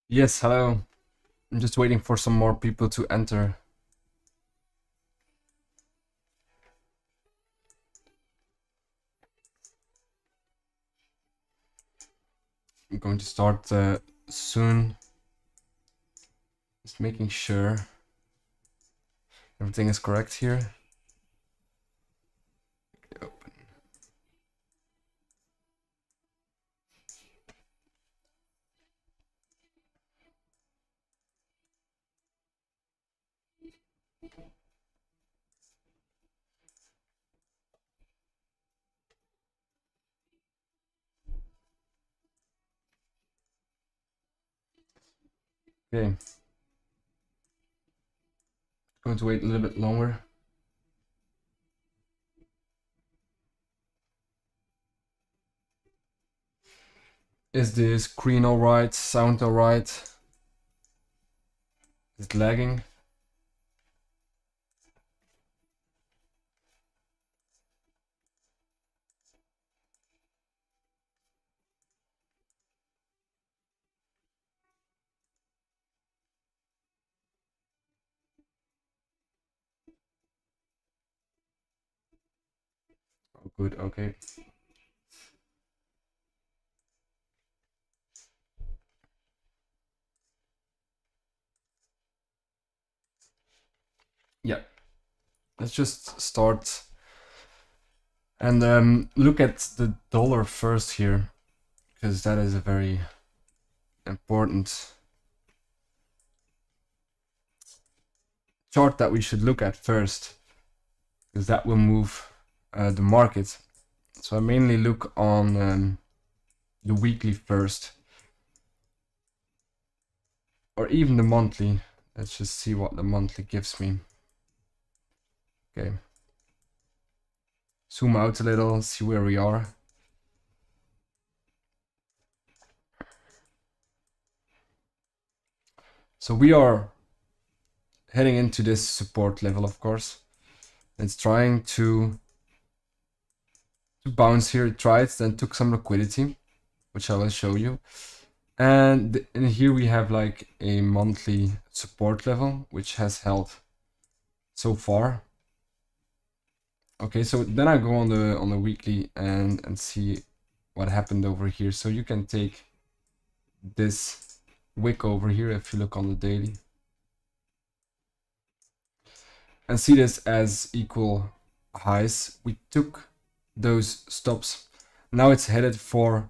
Yes, hello. I'm just waiting for some more people to enter. I'm going to start soon. Just making sure everything is correct here. Open. Okay. Going to wait a little bit longer. Is the screen alright? Sound alright? Is it lagging? Oh, good, okay. Yeah, let's just start and look at the dollar first here, because that is a very important chart that we should look at first, because that will move the market. So I mainly look on the weekly first, or even the monthly. Let's just see what the monthly gives me. Okay. Zoom out a little, see where we are. So we are heading into this support level, of course. It's trying to bounce here. It tried, then took some liquidity, which I will show you. And here we have like a monthly support level, which has held so far. Okay, so then I go on the weekly and see what happened over here. So you can take this wick over here if you look on the daily, and see this as equal highs. We took those stops. Now it's headed for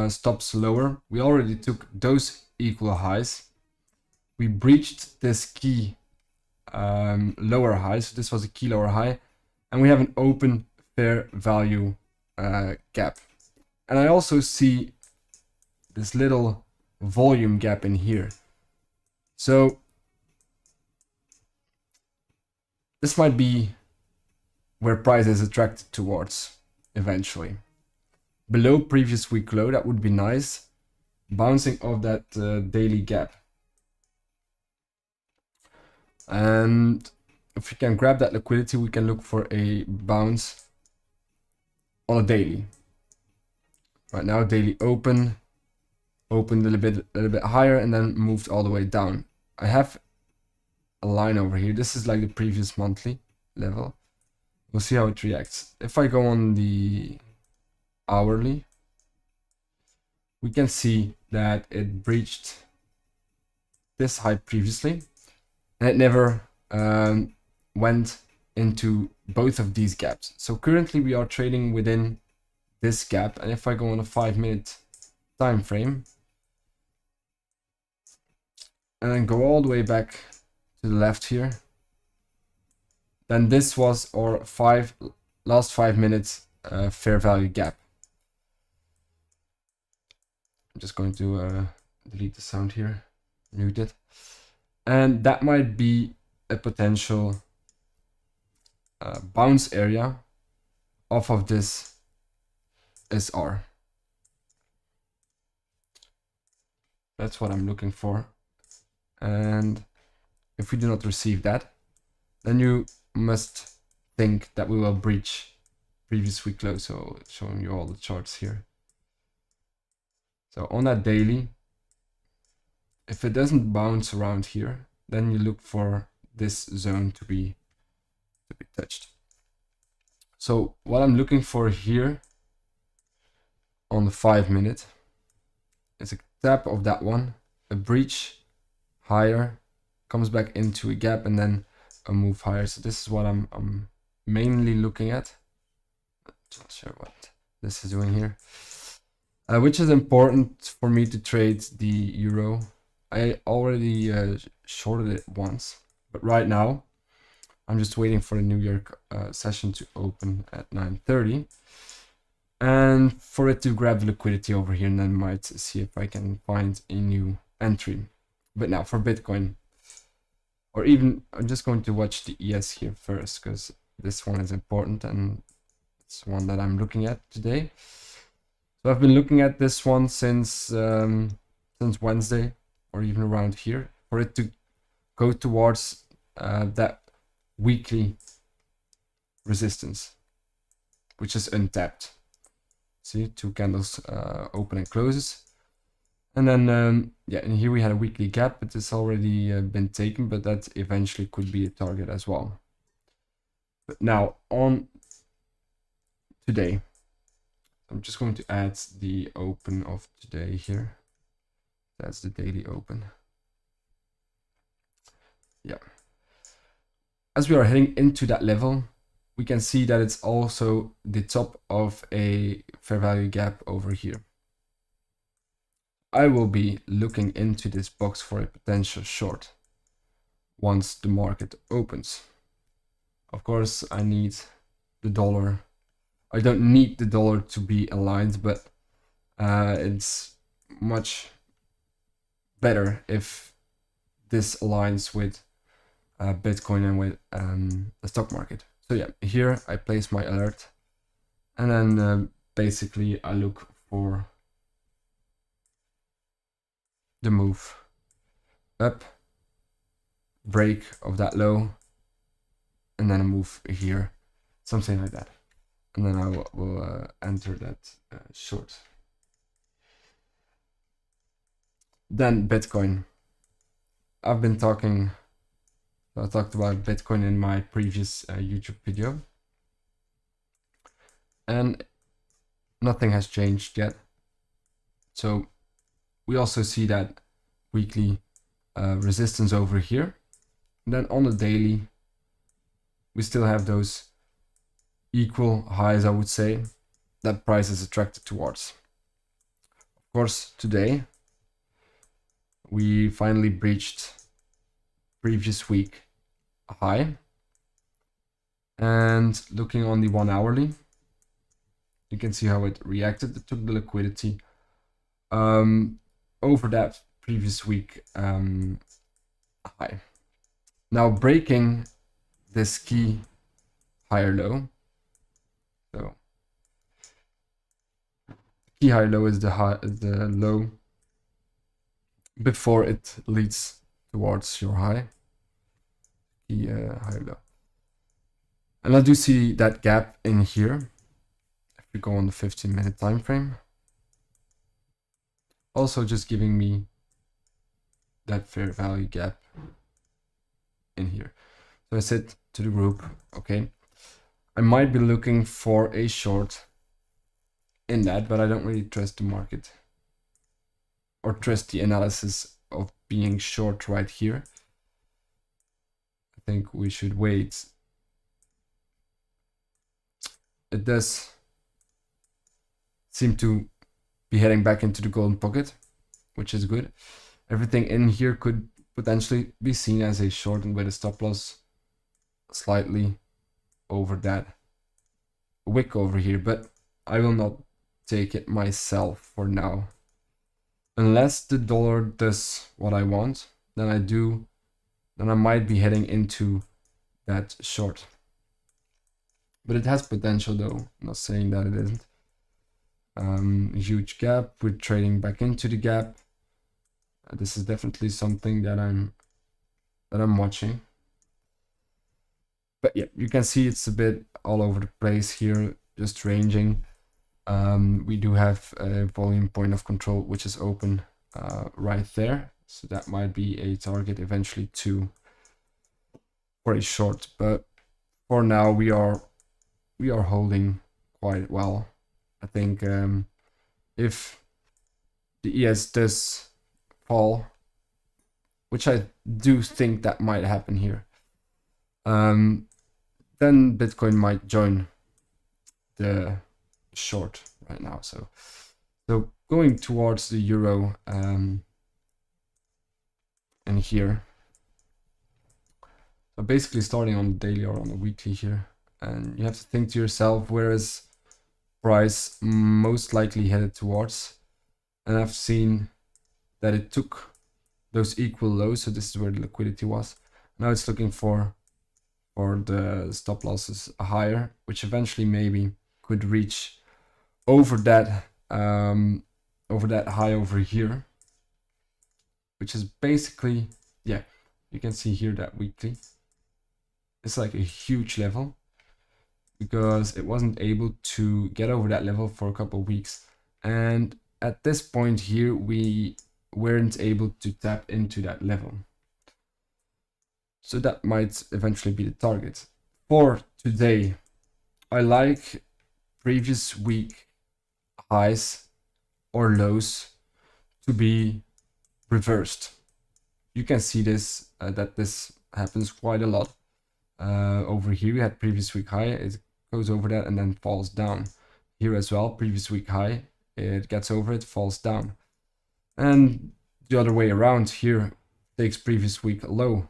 stops lower. We already took those equal highs. We breached this key lower high. So this was a key lower high. And we have an open fair value gap. And I also see this little volume gap in here. So this might be where price is attracted towards eventually. Below previous week low, that would be nice. Bouncing off that daily gap. And if we can grab that liquidity, we can look for a bounce on a daily. Right now, daily opened a little bit higher and then moved all the way down. I have a line over here. This is like the previous monthly level. We'll see how it reacts. If I go on the hourly, we can see that it breached this high previously, and it never went into both of these gaps. So currently we are trading within this gap, and if I go on a 5-minute time frame and then go all the way back to the left here, then this was our last 5 minutes fair value gap. I'm just going to delete the sound here, mute it. And that might be a potential bounce area off of this SR. That's what I'm looking for. And if we do not receive that, then you must think that we will breach previous week low. So showing you all the charts here. So on that daily, if it doesn't bounce around here, then you look for this zone to be touched. So what I'm looking for here on the 5-minute is a tap of that one, a breach higher, comes back into a gap, and then a move higher. So this is what I'm mainly looking at. Not sure what this is doing here, which is important for me to trade the euro. I already shorted it once, but right now I'm just waiting for the New York session to open at 9:30 and for it to grab the liquidity over here, and then might see if I can find a new entry. But now for Bitcoin, or even I'm just going to watch the ES here first, because this one is important and it's one that I'm looking at today. So I've been looking at this one since Wednesday, or even around here, for it to go towards that weekly resistance, which is untapped. See, 2 candles open and closes. And then, yeah, and here we had a weekly gap, but it's already been taken, but that eventually could be a target as well. But now on today, I'm just going to add the open of today here. That's the daily open. Yeah. As we are heading into that level, we can see that it's also the top of a fair value gap over here. I will be looking into this box for a potential short once the market opens. Of course, I need the dollar. I don't need the dollar to be aligned, but it's much better if this aligns with Bitcoin and with the stock market. So yeah, here I place my alert, and then basically I look for the move up, break of that low, and then a move here, something like that. And then I will enter that short. Then Bitcoin. I talked about Bitcoin in my previous YouTube video, and nothing has changed yet. So we also see that weekly resistance over here. And then on the daily, we still have those equal highs, I would say, that price is attracted towards. Of course, today we finally breached previous week high, and looking on the 1 hourly, you can see how it reacted. It took the liquidity over that previous week high. Now breaking this key higher low. So key higher low is the low before it leads towards your high. Key higher low. And I do see that gap in here. If we go on the 15-minute time frame, also just giving me that fair value gap in here. So I said to the group, okay, I might be looking for a short in that, but I don't really trust the market or trust the analysis of being short right here. I think we should wait. It does seem to be heading back into the golden pocket, which is good. Everything in here could potentially be seen as a short, and with a stop loss slightly over that wick over here, but I will not take it myself for now. Unless the dollar does what I want, then I might be heading into that short. But it has potential though, I'm not saying that it isn't. Huge gap, we're trading back into the gap. This is definitely something that I'm watching. But yeah, you can see it's a bit all over the place here, just ranging. We do have a volume point of control, which is open right there. So that might be a target eventually too for a short. But for now, we are holding quite well. I think if the ES does fall, which I do think that might happen here, then Bitcoin might join the short right now. So going towards the euro and here. So basically starting on the daily or on the weekly here, and you have to think to yourself, where is price most likely headed towards? And I've seen that it took those equal lows, so this is where the liquidity was. Now it's looking for the stop losses higher, which eventually maybe could reach over that over that high over here, which is basically, yeah, you can see here that weekly. It's like a huge level because it wasn't able to get over that level for a couple of weeks. And at this point here, we weren't able to tap into that level. So that might eventually be the target. For today, I like previous week highs or lows to be reversed. You can see this, that this happens quite a lot. Over here we had previous week high, it goes over that and then falls down. Here as well, previous week high, it gets over it, falls down. And the other way around, here takes previous week low,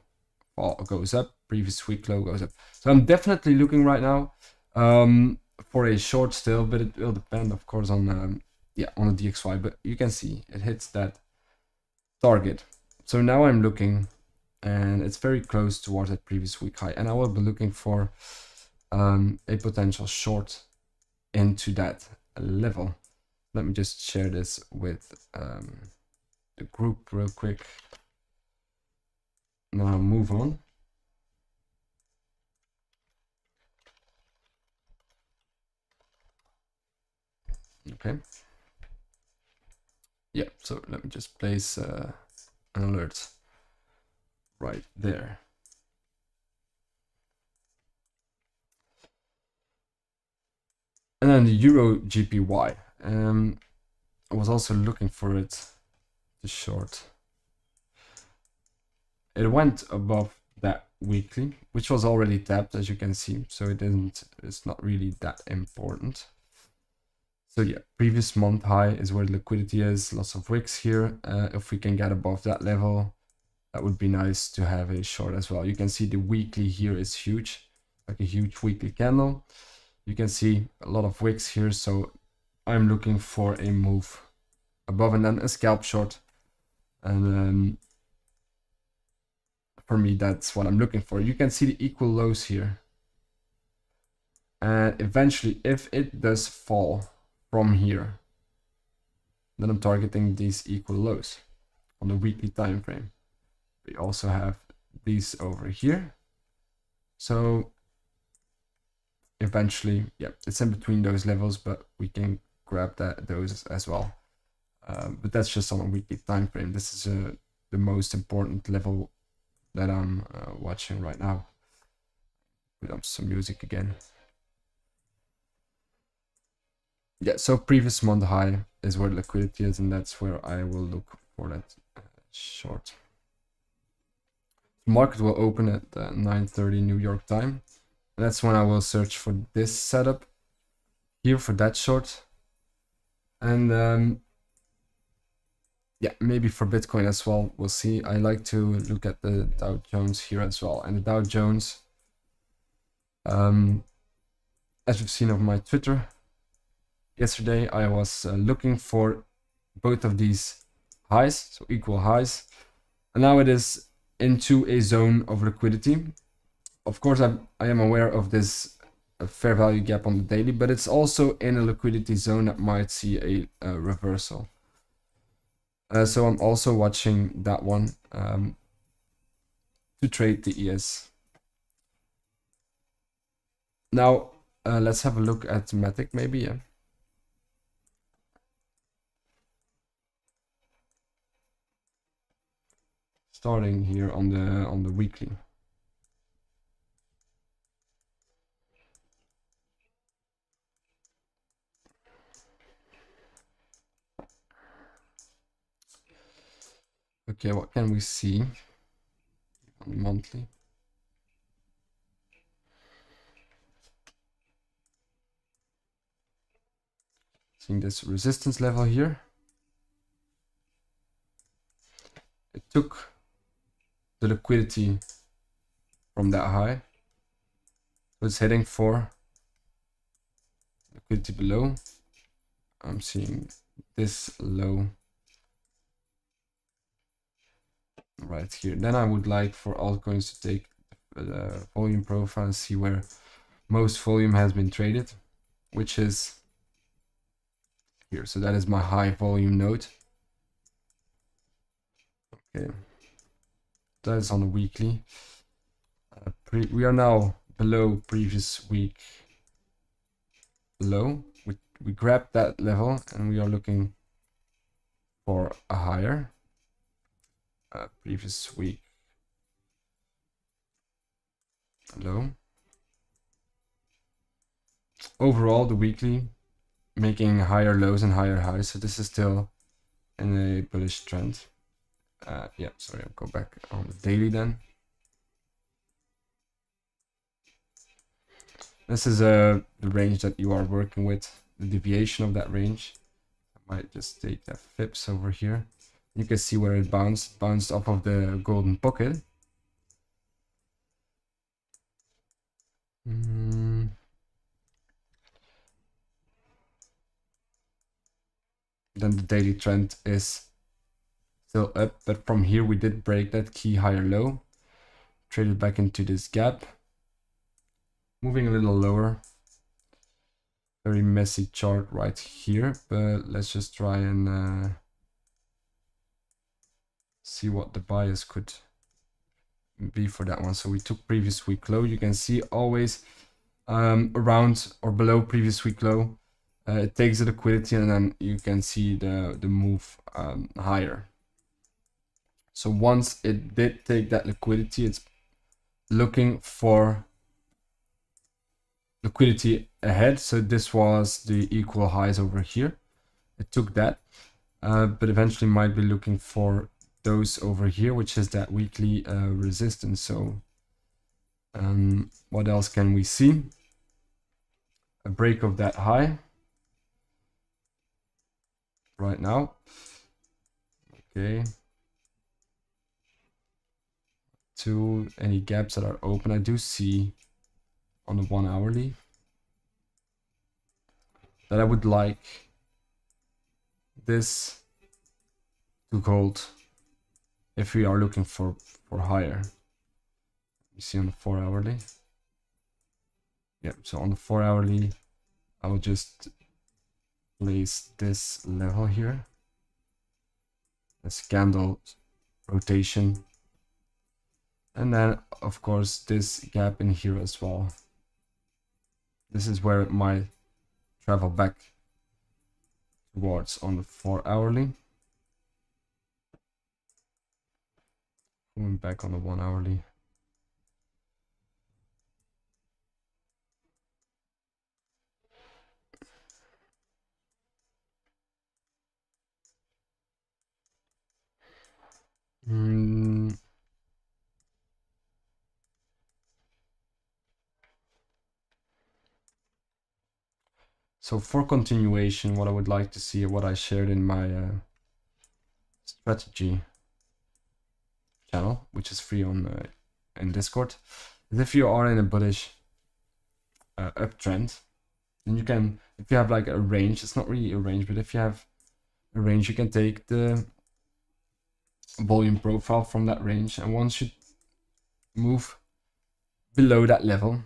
goes up, previous week low goes up. So I'm definitely looking right now for a short still, but it will depend of course on yeah, on the DXY, but you can see it hits that target. So now I'm looking, and it's very close towards that previous week high, and I will be looking for a potential short into that level. Let me just share this with the group real quick. Now I'll move on. Okay. Yeah, so let me just place an alert right there. And then the Euro GPY. I was also looking for it to short. It went above that weekly, which was already tapped, as you can see, so it's not really that important. So yeah, previous month high is where the liquidity is, lots of wicks here. If we can get above that level, that would be nice to have a short as well. You can see the weekly here is huge, like a huge weekly candle. You can see a lot of wicks here, so I'm looking for a move above and then a scalp short. And for me, that's what I'm looking for. You can see the equal lows here. And eventually, if it does fall from here, then I'm targeting these equal lows on the weekly time frame. We also have these over here. So eventually, yeah, it's in between those levels, but we can grab those as well. But that's just on a weekly time frame. This is the most important level that I'm watching right now. Put up some music again. Yeah, so previous month high is where liquidity is, and that's where I will look for that short. The market will open at 9:30 New York time. And that's when I will search for this setup here for that short. And yeah, maybe for Bitcoin as well. We'll see. I like to look at the Dow Jones here as well. And the Dow Jones, as you've seen on my Twitter, yesterday I was looking for both of these highs, so equal highs. And now it is into a zone of liquidity. Of course, I am aware of this fair value gap on the daily, but it's also in a liquidity zone that might see a reversal. So I'm also watching that one to trade the ES. Now, let's have a look at Matic maybe, yeah. Starting here on the weekly. Okay, what can we see on monthly? Seeing this resistance level here. It took the liquidity from that high. So it's heading for liquidity below. I'm seeing this low right here. Then I would like for altcoins to take the volume profile and see where most volume has been traded, which is here. So that is my high volume node. Okay, that is on the weekly. We are now below previous week low. We grabbed that level and we are looking for a higher previous week low. Overall, the weekly making higher lows and higher highs, so this is still in a bullish trend. Yeah, sorry, I'll go back on the daily then. This is the range that you are working with, the deviation of that range. I might just take that FIPS over here. You can see where it bounced off of the golden pocket. Then the daily trend is still up, but from here we did break that key higher low, traded back into this gap, moving a little lower. Very messy chart right here, but let's just try and see what the bias could be for that one. So we took previous week low. You can see always around or below previous week low. It takes the liquidity and then you can see the move higher. So once it did take that liquidity, it's looking for liquidity ahead. So this was the equal highs over here. It took that, but eventually might be looking for those over here, which is that weekly resistance. So what else can we see? A break of that high right now. Okay. To any gaps that are open, I do see on the 1 hourly that I would like this to hold if we are looking for higher. You see on the 4 hourly. Yeah, so on the 4 hourly, I will just place this level here. This candle rotation. And then, of course, this gap in here as well. This is where it might travel back towards on the 4 hourly. Going back on the 1 hourly. So for continuation, what I would like to see, what I shared in my strategy channel, which is free on in Discord, is if you are in a bullish uptrend, then you can, if you have like a range, it's not really a range, but if you have a range, you can take the volume profile from that range, and once you move below that level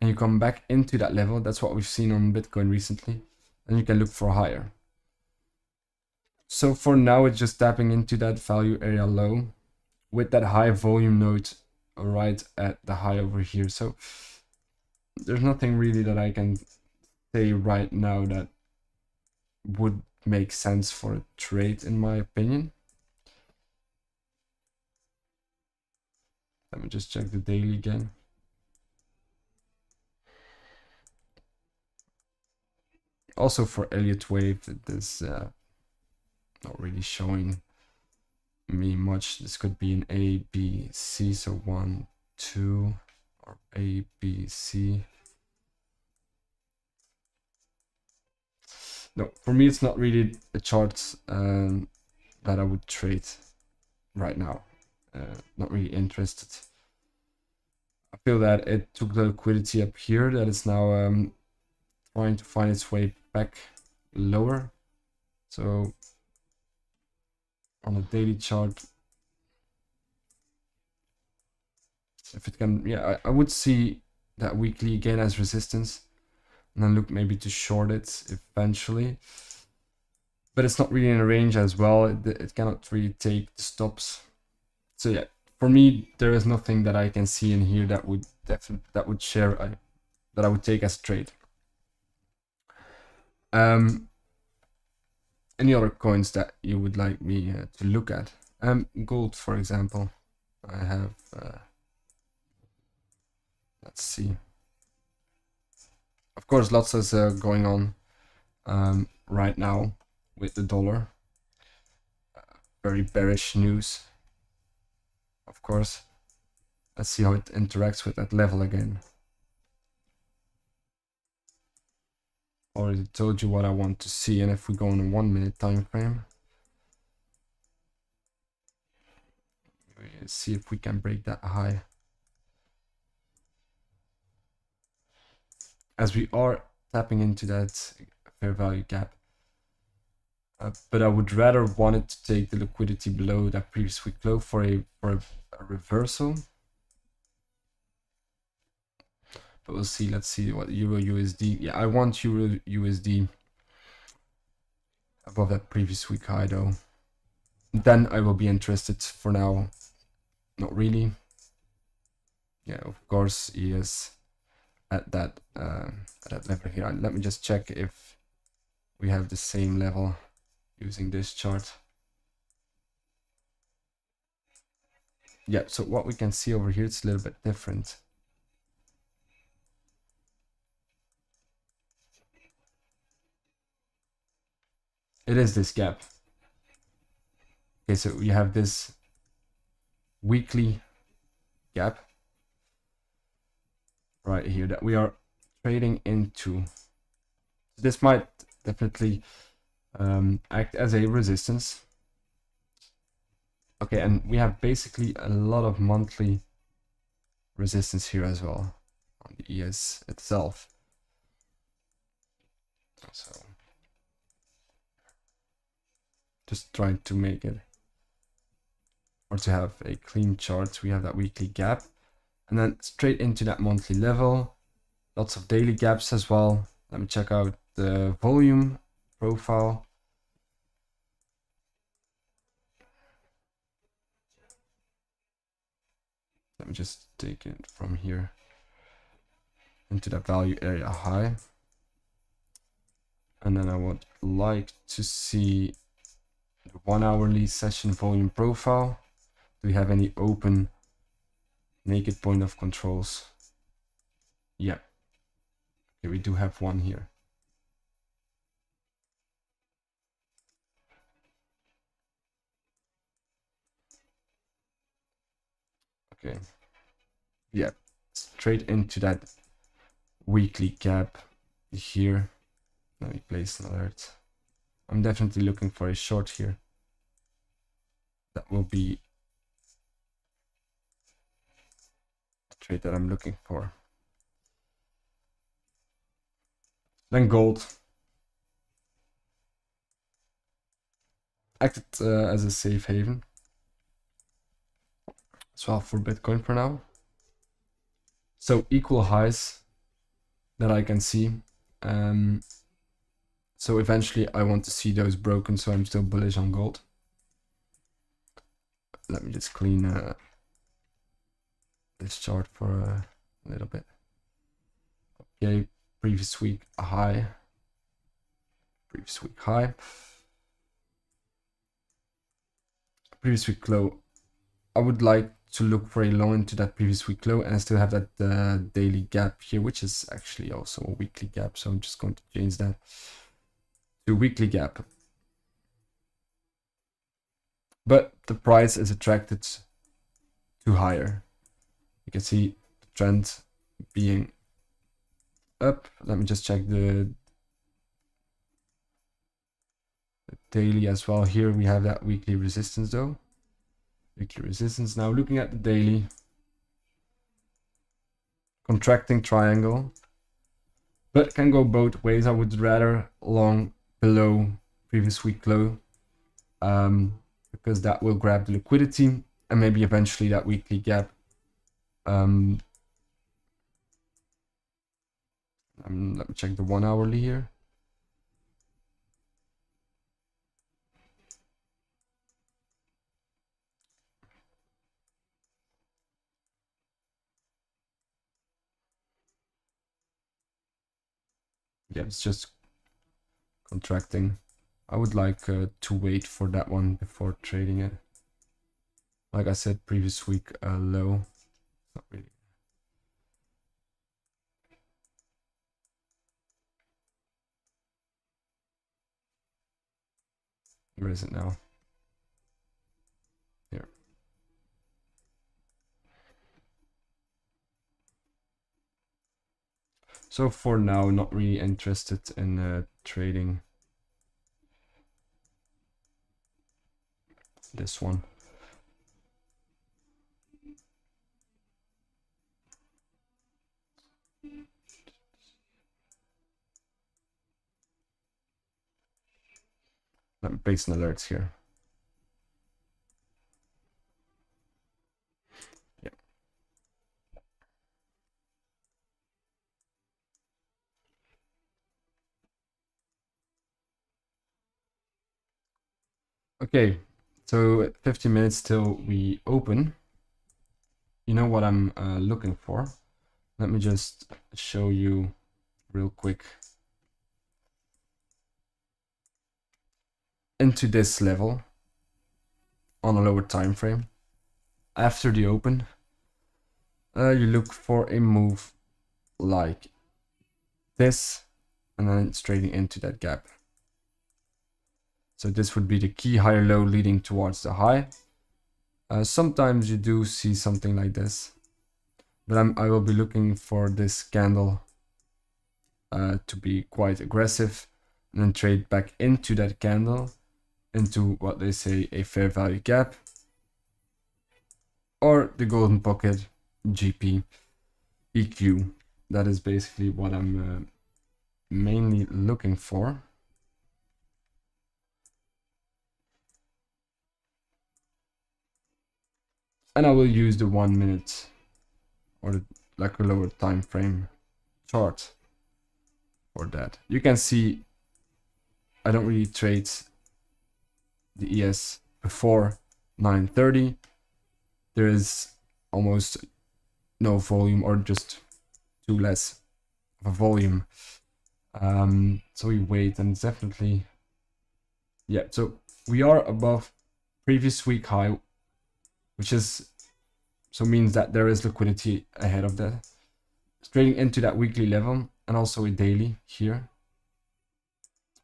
and you come back into that level, that's what we've seen on Bitcoin recently, and you can look for higher. So for now, it's just tapping into that value area low with that high volume node right at the high over here. So there's nothing really that I can say right now that would make sense for a trade, in my opinion. Let me just check the daily again. Also for Elliott wave, it is not really showing me much. This could be an A, B, C, so 1, 2, or A, B, C. No, for me it's not really a chart that I would trade right now. Not really interested. I feel that it took the liquidity up here, that it's now trying to find its way back lower. So on the daily chart, if it can, yeah, I would see that weekly again as resistance, and then look maybe to short it eventually. but it's not really in a range as well. It cannot really take the stops. So yeah, for me, there is nothing that I can see in here that would that I would take as a trade. Any other coins that you would like me to look at? Gold, for example. I have. Let's see. Of course, lots is going on right now with the dollar. Very bearish news. Of course. Let's see how it interacts with that level again. Already told you what I want to see, and if we go on a 1 minute time frame, see if we can break that high. As we are tapping into that fair value gap. But I would rather want it to take the liquidity below that previous week low for a reversal. But we'll see. Let's see what Euro USD. Yeah, I want Euro USD above that previous week high though. Then I will be interested. For now, not really. Yeah, of course he is at that level here. Let me just check if we have the same level using this chart. Yeah, so what we can see over here, it's a little bit different. It is this gap. Okay, so we have this weekly gap right here that we are trading into. This might definitely act as a resistance. Okay, and we have basically a lot of monthly resistance here as well on the ES itself. So just trying to make it, or to have a clean chart. We have that weekly gap and then straight into that monthly level. Lots of daily gaps as well. Let me check out the volume profile. Let me just take it from here into that value area high. And then I would like to see the 1 hourly session volume profile. Do we have any open naked point of controls? Yeah. Okay, we do have one here. Okay. Yeah, straight into that weekly gap here. Let me place an alert. I'm definitely looking for a short here. That will be the trade that I'm looking for. Then gold acted as a safe haven as well for Bitcoin for now. So equal highs that I can see. So eventually I want to see those broken, so I'm still bullish on gold. Let me just clean this chart for a little bit. Okay, previous week high. Previous week high. Previous week low. I would like to look for a long into that previous week low, and I still have that daily gap here, which is actually also a weekly gap. So I'm just going to change that to weekly gap. But the price is attracted to higher. You can see the trend being up. Let me just check the daily as well. Here we have that weekly resistance though. Weekly resistance. Now looking at the daily, contracting triangle, but can go both ways. I would rather long below previous week low, because that will grab the liquidity, and maybe eventually that weekly gap. Let me check the 1 hourly here. yeah, it's just contracting. I would like to wait for that one before trading it. Like I said, previous week low. Not really. Where is it now? Here. So for now, not really interested in trading this one. Let me paste an alerts here. Yeah. Okay, so 15 minutes till we open. You know what I'm looking for. Let me just show you real quick. Into this level on a lower time frame. After the open, you look for a move like this, and then it's trading into that gap. So this would be the key higher low leading towards the high. Sometimes you do see something like this, but I will be looking for this candle to be quite aggressive, and then trade back into that candle, into what they say a fair value gap, or the golden pocket, GP, EQ. That is basically what I'm mainly looking for. And I will use the 1 minute or like a lower time frame chart for that. You can see I don't really trade the ES before 9:30. There is almost no volume, or just too less of a volume. So we wait, and it's definitely, yeah, so we are above previous week high, which is, so means that there is liquidity ahead of that. It's trading into that weekly level, and also a daily here,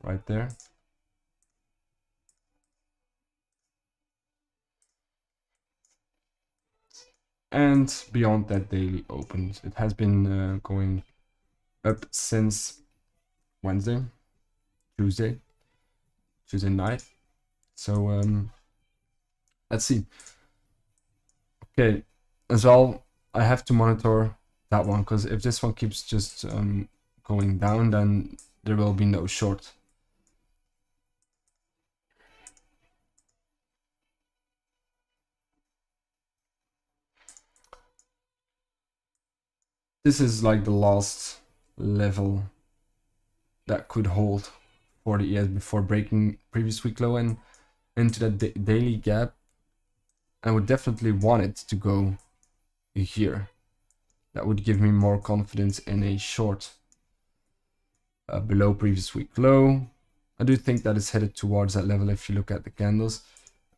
right there. And beyond that daily opens, it has been going up since Wednesday, Tuesday night. So let's see. Okay, as well, I have to monitor that one, because if this one keeps just going down, then there will be no short. This is like the last level that could hold for the ES before breaking previous week low and into that daily gap. I would definitely want it to go here. That would give me more confidence in a short below previous week low. I do think that it's headed towards that level if you look at the candles,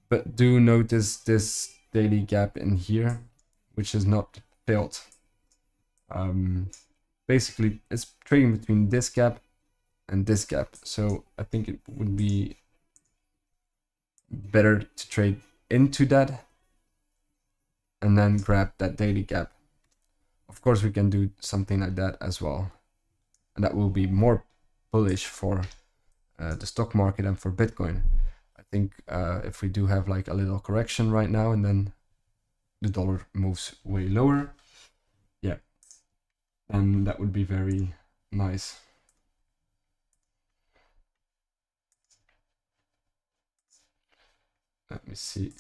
but do notice this daily gap in here, which is not filled. Basically, it's trading between this gap and this gap, so I think it would be better to trade into that and then grab that daily gap. Of course, we can do something like that as well, and that will be more bullish for the stock market and for Bitcoin. I think if we do have like a little correction right now, and then the dollar moves way lower, yeah, and that would be very nice. Let me see.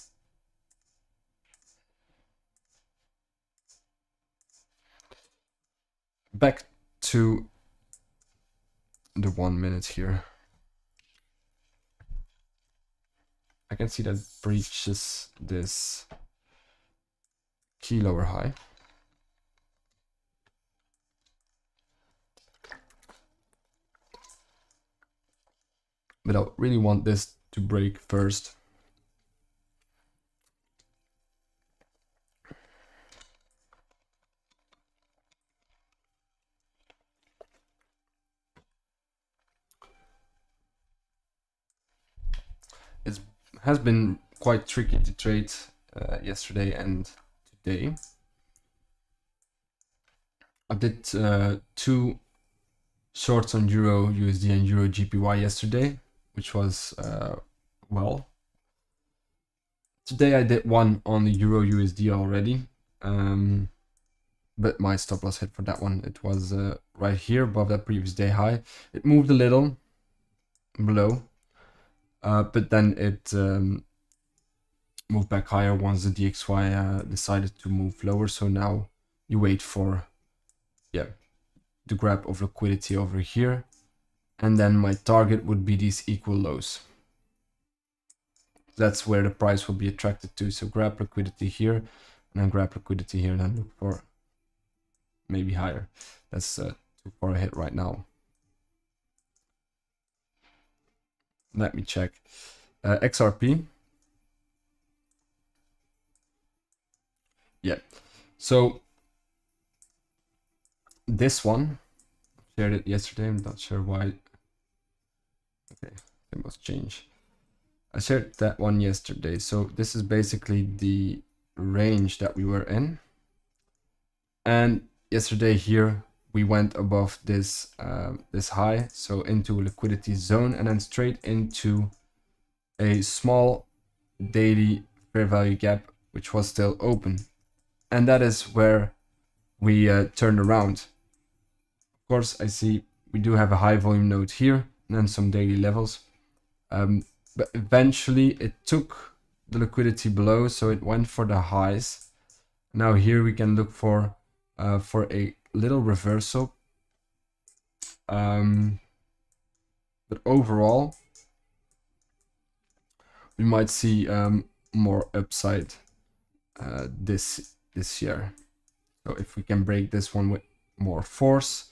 Back to the 1 minute here. I can see that breaches this key lower high. but I really want this to break first. It has been quite tricky to trade yesterday and today. I did 2 shorts on Euro USD and Euro GPY yesterday, which was well. Today I did 1 on the Euro USD already, but my stop loss hit for that one. It was right here above that previous day high. It moved a little below, but then it moved back higher once the DXY decided to move lower. So now you wait for the grab of liquidity over here, and then my target would be these equal lows. That's where the price will be attracted to. So grab liquidity here, and then grab liquidity here, and then look for maybe higher. That's too far ahead right now. Let me check. XRP. Yeah. So this one, shared it yesterday. I'm not sure why. Okay, it must change. I shared that one yesterday. So this is basically the range that we were in. And yesterday here we went above this this high, so into liquidity zone, and then straight into a small daily fair value gap, which was still open. And that is where we turned around. Of course, I see we do have a high volume node here, and then some daily levels. But eventually it took the liquidity below, so it went for the highs. Now here we can look for a little reversal. But overall, we might see more upside this year. So if we can break this one with more force,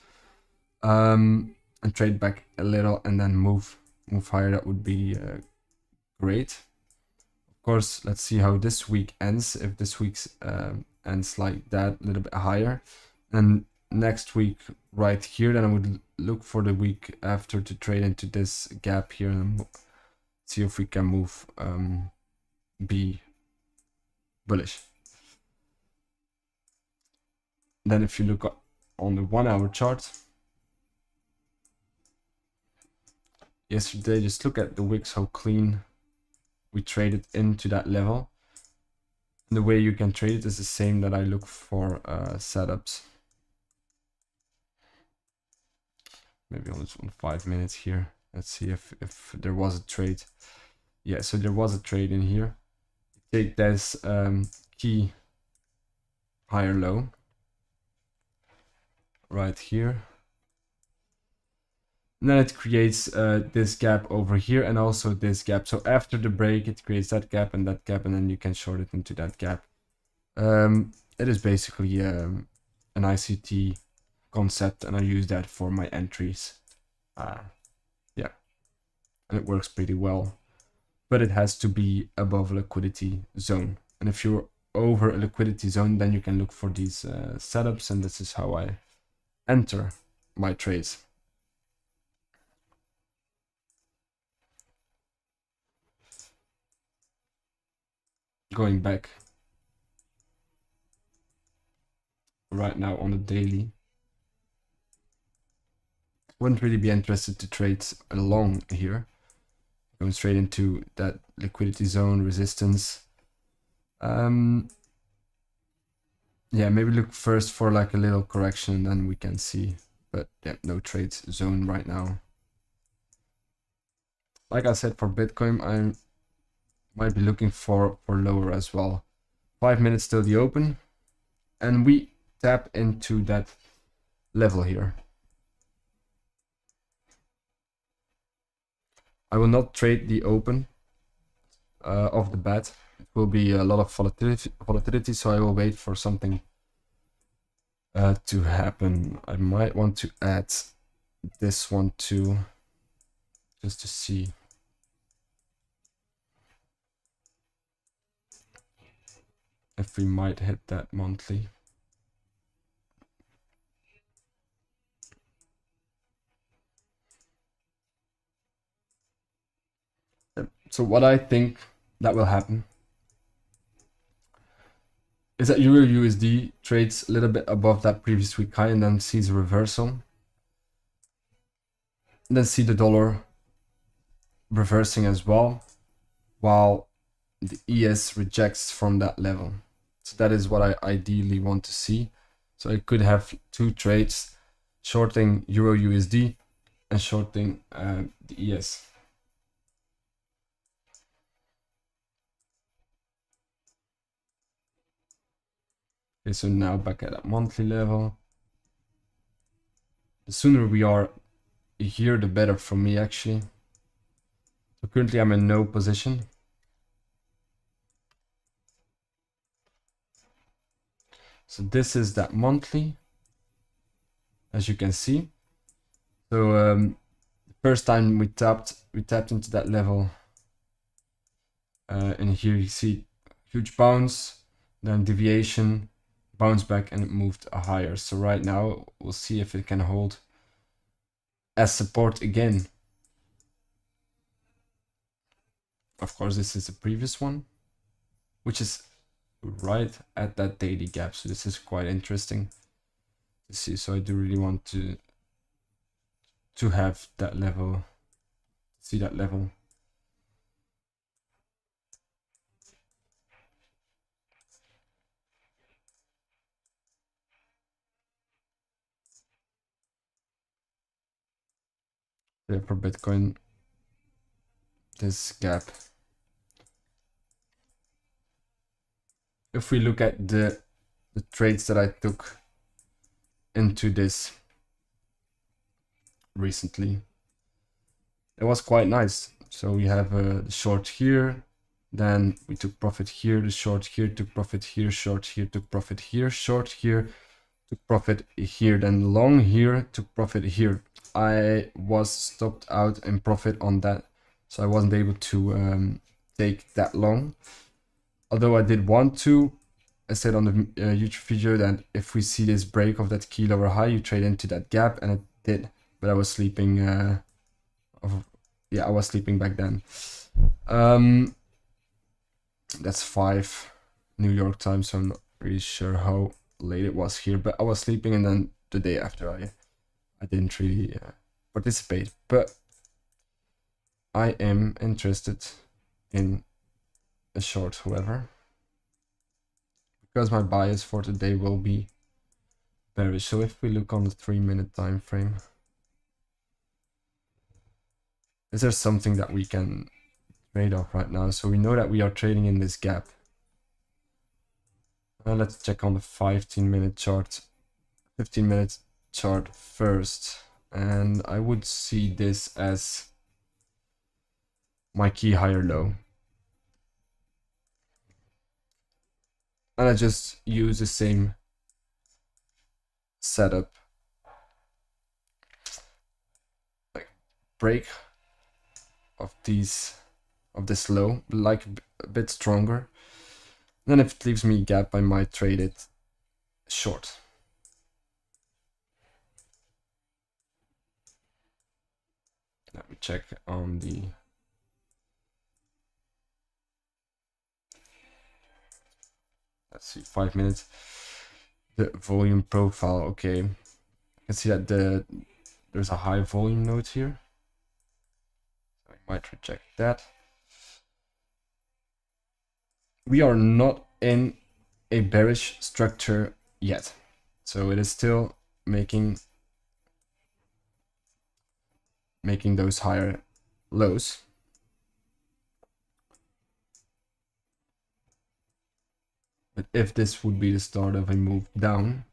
and trade back a little and then move higher, that would be great. Of course, let's see how this week ends. If this week ends like that, a little bit higher, and next week right here, then I would look for the week after to trade into this gap here and see if we can move be bullish. Then if you look on the 1 hour chart, yesterday, just look at the wicks, how clean we traded into that level. And the way you can trade it is the same that I look for setups. Maybe on 5 minutes here. Let's see if there was a trade. Yeah, so there was a trade in here. Take this key higher low right here. And then it creates this gap over here and also this gap. So after the break, it creates that gap, and then you can short it into that gap. It is basically an ICT concept, and I use that for my entries. Yeah, and it works pretty well. But it has to be above a liquidity zone. And if you're over a liquidity zone, then you can look for these setups, and this is how I enter my trades. Going back right now on the daily, wouldn't really be interested to trade along here. Going straight into that liquidity zone resistance. Yeah, maybe look first for like a little correction, and then we can see. But yeah, no trade zone right now. Like I said, for Bitcoin, I might be looking for lower as well. 5 minutes till the open, and we tap into that level here. I will not trade the open off the bat. It will be a lot of volatility, so I will wait for something to happen. I might want to add this one too, just to see. if we might hit that monthly. So what I think that will happen is that Euro USD trades a little bit above that previous week high and then sees a reversal. And then see the dollar reversing as well, while the ES rejects from that level. So that is what I ideally want to see. So I could have two trades, shorting Euro USD and shorting the ES. Okay, so now back at that monthly level. The sooner we are here, the better for me actually. So currently I'm in no position. So this is that monthly, as you can see. So the first time we tapped into that level. And here you see huge bounce, then deviation, bounce back, and it moved higher. So right now we'll see if it can hold as support again. Of course, this is the previous one, which is right at that daily gap. So this is quite interesting to see. So I do really want to have that level, see that level. There for Bitcoin, this gap. If we look at the trades that I took into this recently, it was quite nice. So we have the short here, then we took profit here, the short here, took profit here, short here, took profit here, short here, took profit here, then long here, took profit here. I was stopped out in profit on that, so I wasn't able to take that long. Although I did want to. I said on the YouTube video that if we see this break of that key lower high, you trade into that gap, and it did. But I was sleeping. Yeah, I was sleeping back then. That's 5 New York time, so I'm not really sure how late it was here. But I was sleeping, and then the day after, I didn't really participate. But I am interested in a short, however, because my bias for today will be bearish. So if we look on the 3-minute time frame, is there something that we can trade off right now? So we know that we are trading in this gap. Let's check on the 15-minute chart, 15-minute chart first, and I would see this as my key higher low. And I just use the same setup, like break of this low, like a bit stronger. Then if it leaves me a gap, I might trade it short. Let me check on the let's see, 5 minutes. The volume profile, okay. I can see that there's a high volume node here. So I might reject that. We are not in a bearish structure yet. So it is still making those higher lows. But if this would be the start of a move down,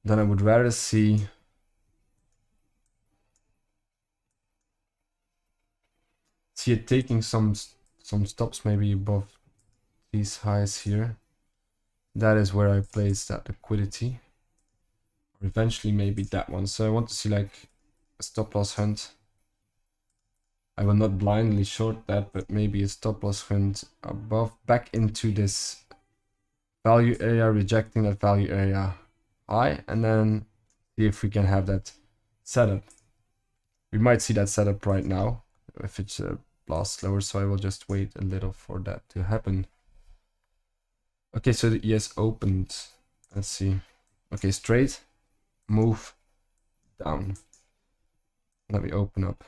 then I would rather see it taking some stops maybe above these highs here. That is where I place that liquidity, or eventually maybe that one. So I want to see like a stop loss hunt I will not blindly short that, but maybe a stop loss hunt above, back into this value area, rejecting that value area high, and then see if we can have that setup. We might see that setup right now if it's a blast lower, so I will just wait a little for that to happen. Okay, so the ES opened. Let's see. Okay, straight, move down. Let me open up.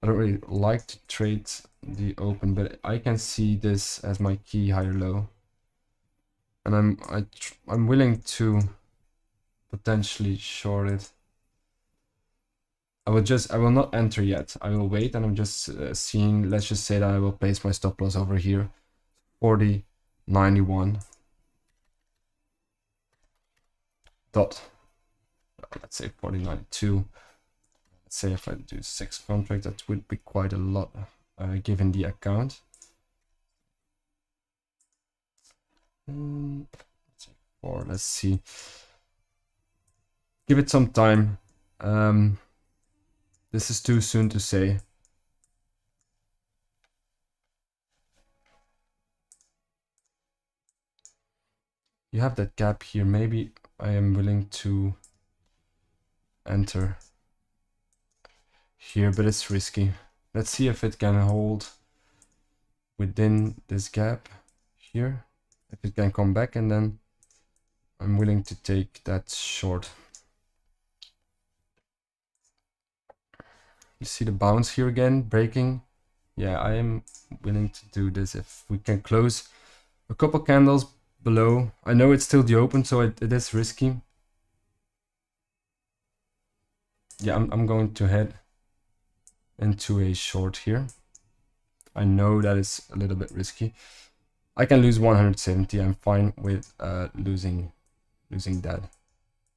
I don't really like to trade the open, but I can see this as my key higher low, and I'm willing to potentially short it. I will not enter yet. I will wait, and I'm just seeing. Let's just say that I will place my stop loss over here, 40.91. Dot. Let's say 40.92. Let's say if I do 6 contracts, that would be quite a lot given the account. Or let's see. Give it some time. This is too soon to say. You have that gap here. Maybe I am willing to enter here, but it's risky. Let's see if it can hold within this gap here. If it can come back, and then I'm willing to take that short. You see the bounce here again, breaking. Yeah, I am willing to do this if we can close a couple candles below. I know it's still the open, so it is risky. Yeah, I'm going to head into a short here. I know that is a little bit risky. I can lose 170. I'm fine with losing that.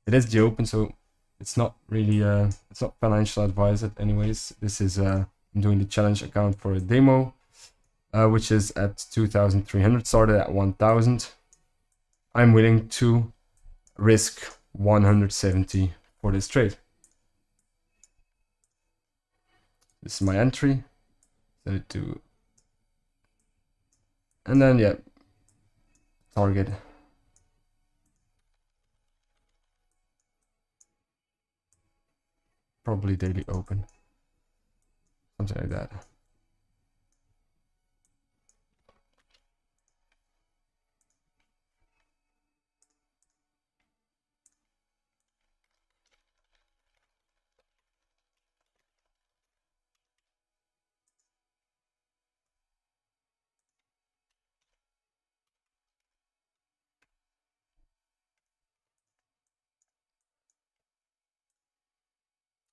It is the open, so it's not really it's not financial advice anyways. This is I'm doing the challenge account for a demo, which is at 2,300, started at 1,000. I'm willing to risk 170 for this trade. This is my entry. Set it to, and then yeah, target. Probably daily open. Something like that.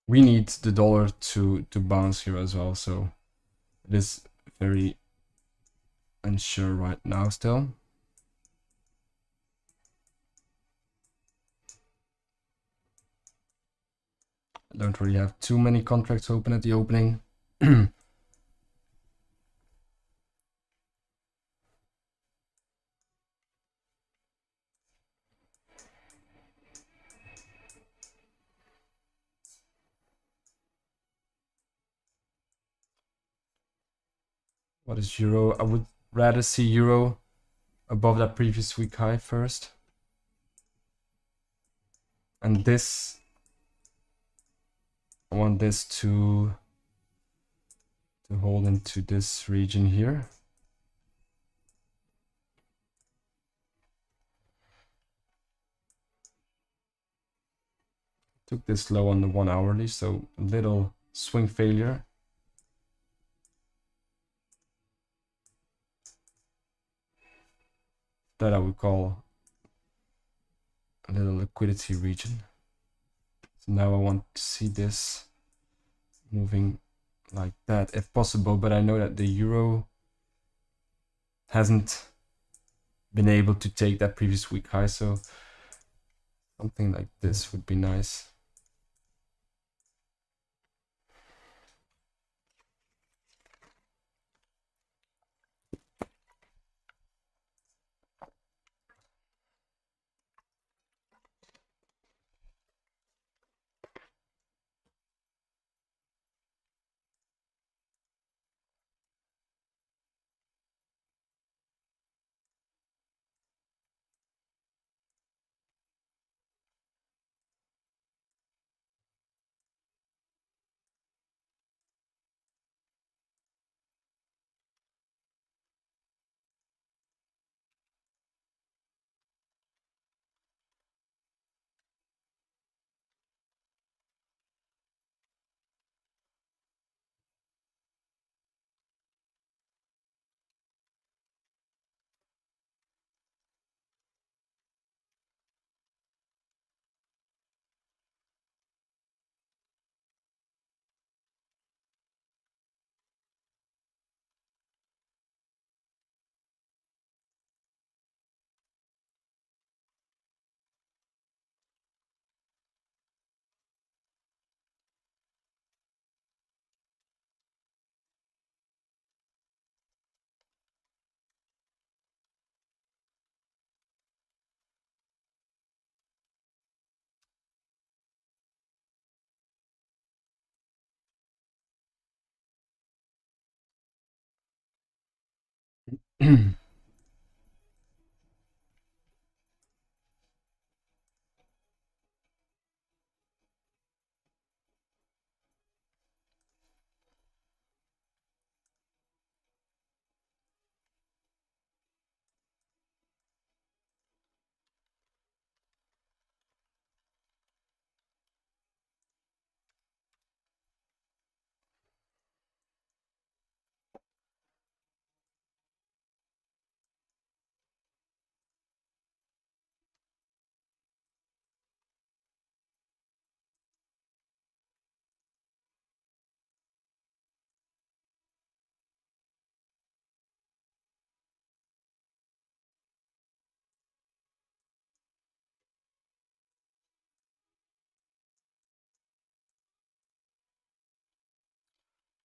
We need the dollar to bounce here as well, so it is very unsure right now still. I don't really have too many contracts open at the opening. What is euro? I would rather see euro above that previous week high first. And this, I want this to hold into this region here. Took this low on the 1 hourly, so a little swing failure. That I would call a little liquidity region. So now I want to see this moving like that if possible, but I know that the euro hasn't been able to take that previous week high, so something like this would be nice.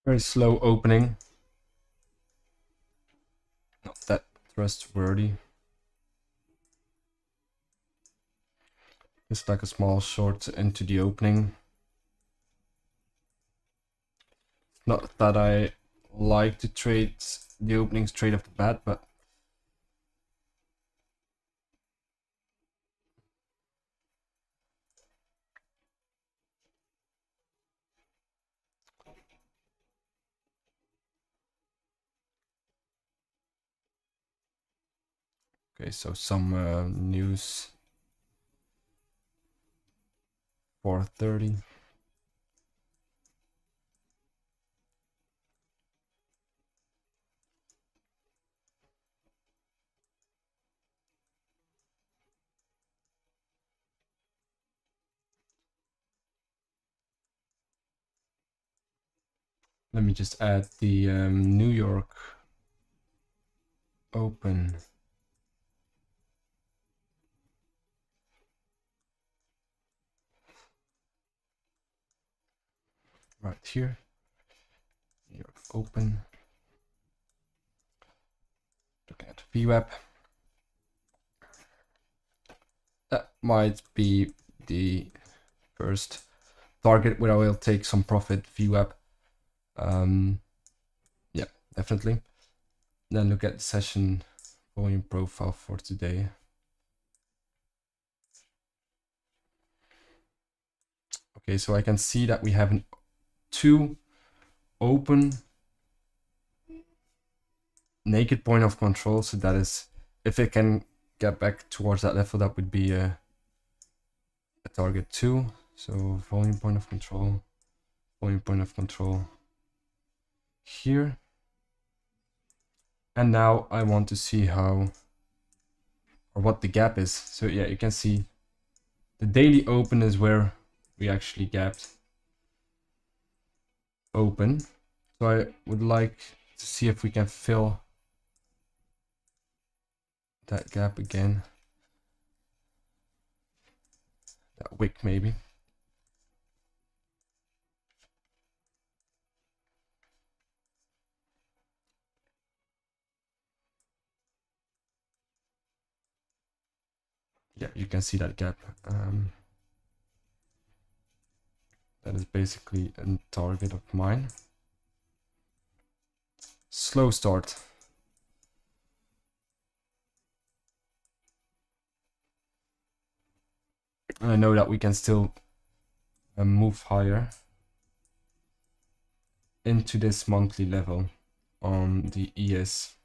Very slow opening. Not that trustworthy. Just like a small short into the opening. Not that I like to trade the opening straight off the bat, but okay, so some news. 4:30. Let me just add the New York Open. Right here. New York Open. Looking at VWAP. That might be the first target where I will take some profit. VWAP. Yeah, definitely. Then look at the session volume profile for today. Okay, so I can see that we have two open naked point of control. So that is, if it can get back towards that level, that would be a target 2. So volume point of control, volume point of control here. And now I want to see how, or what the gap is. So yeah, you can see the daily open is where we actually gapped open. So I would like to see if we can fill that gap again. That wick maybe. Yeah, you can see that gap. That is basically a target of mine. Slow start. And I know that we can still move higher into this monthly level on the ES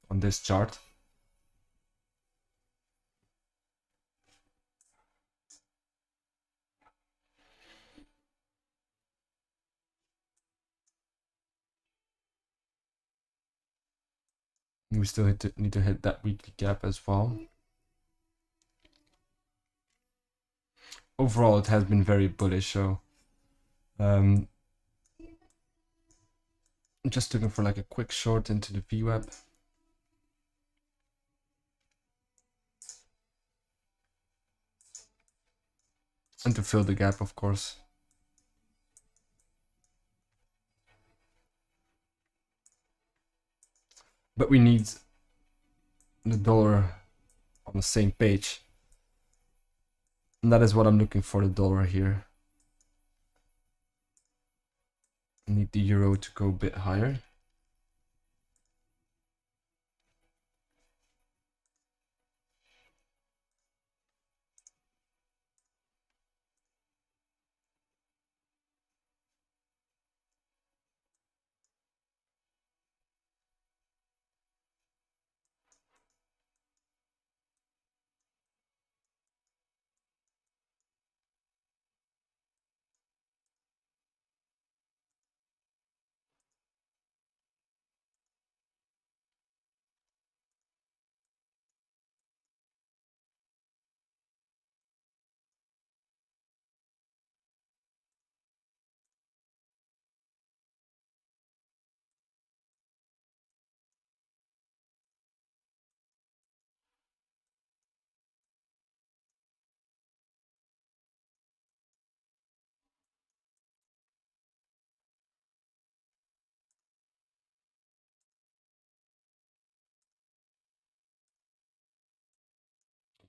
on this chart. We still need to hit that weekly gap as well. Overall, it has been very bullish. So I'm just looking for like a quick short into the VWAP. And to fill the gap, of course. But we need the dollar on the same page. And that is what I'm looking for, the dollar here. I need the euro to go a bit higher.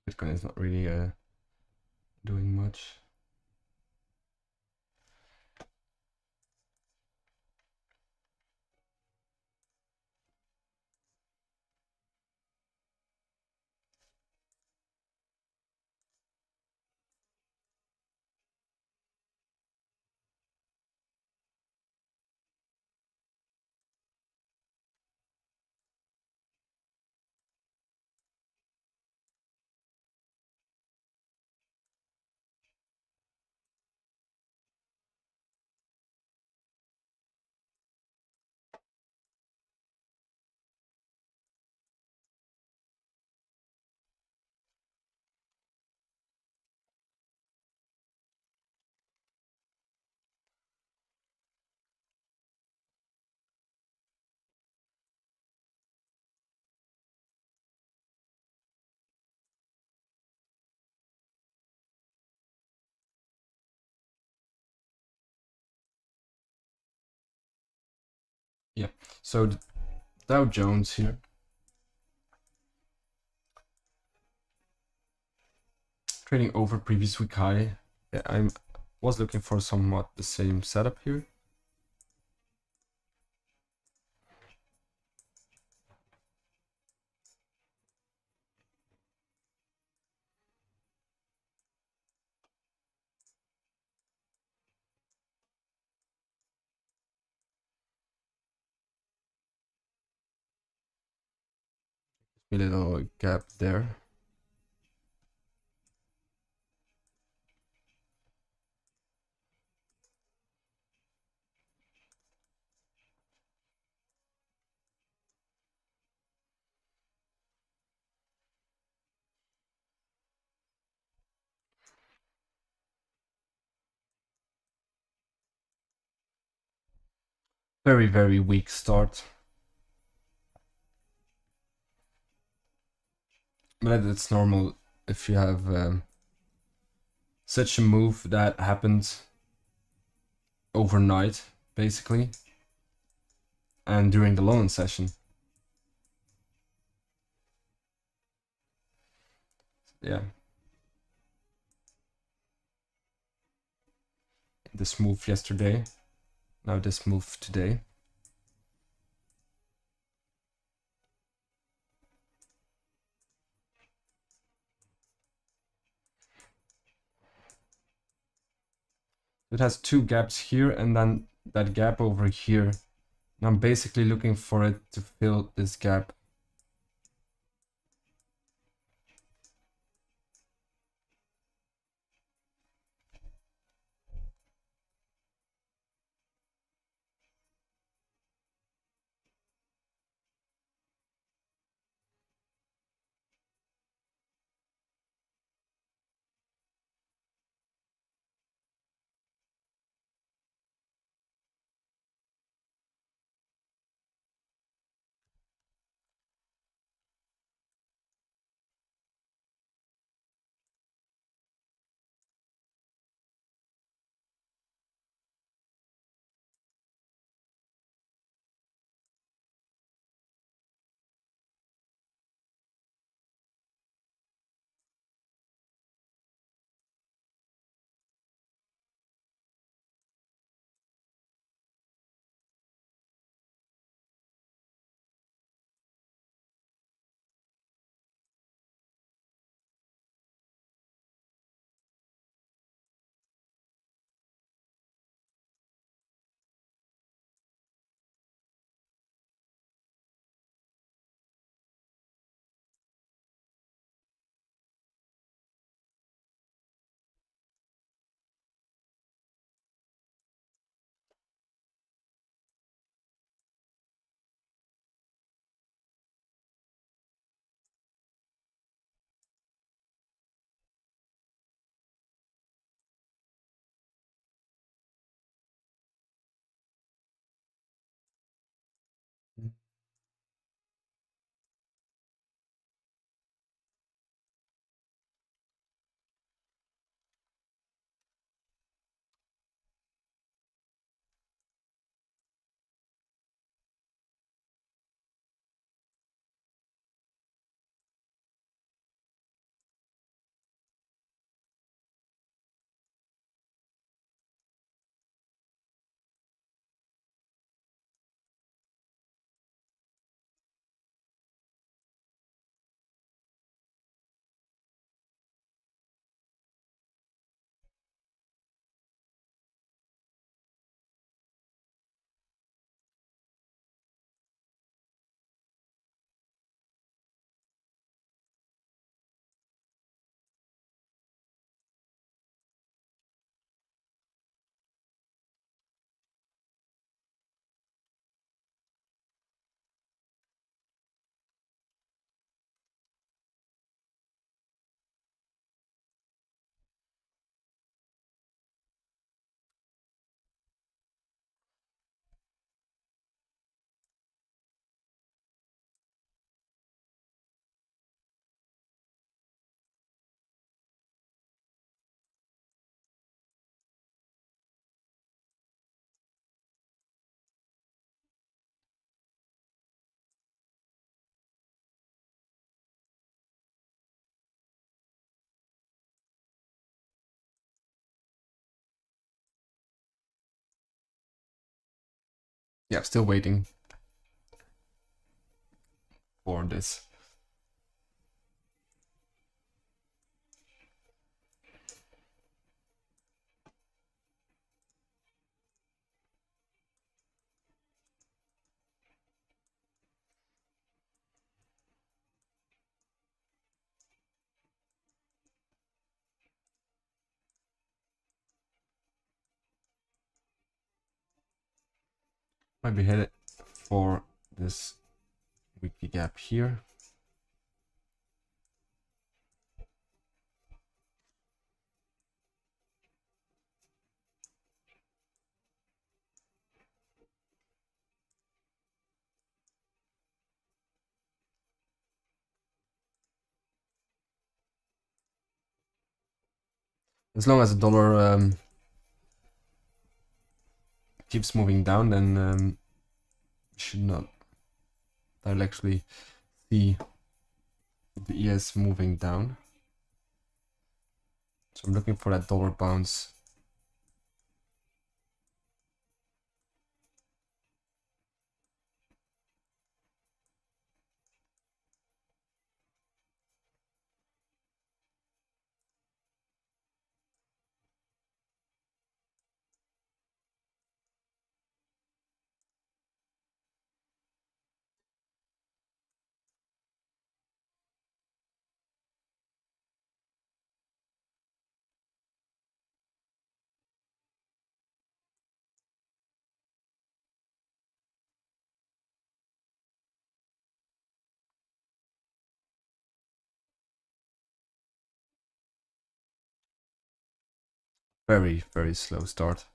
Bitcoin is not really doing much. Yeah, so the Dow Jones here. Trading over previous week high. Yeah, I was looking for somewhat the same setup here. A little gap there. Very, very weak start. But it's normal if you have such a move that happens overnight, basically, and during the loan session. Yeah. This move yesterday, now this move today. It has two gaps here and then that gap over here. And I'm basically looking for it to fill this gap. yeah, still waiting for this. Might be headed for this weekly gap here. As long as the dollar keeps moving down, then should not. I'll actually see the ES moving down. So I'm looking for that dollar bounce. Very, very slow start.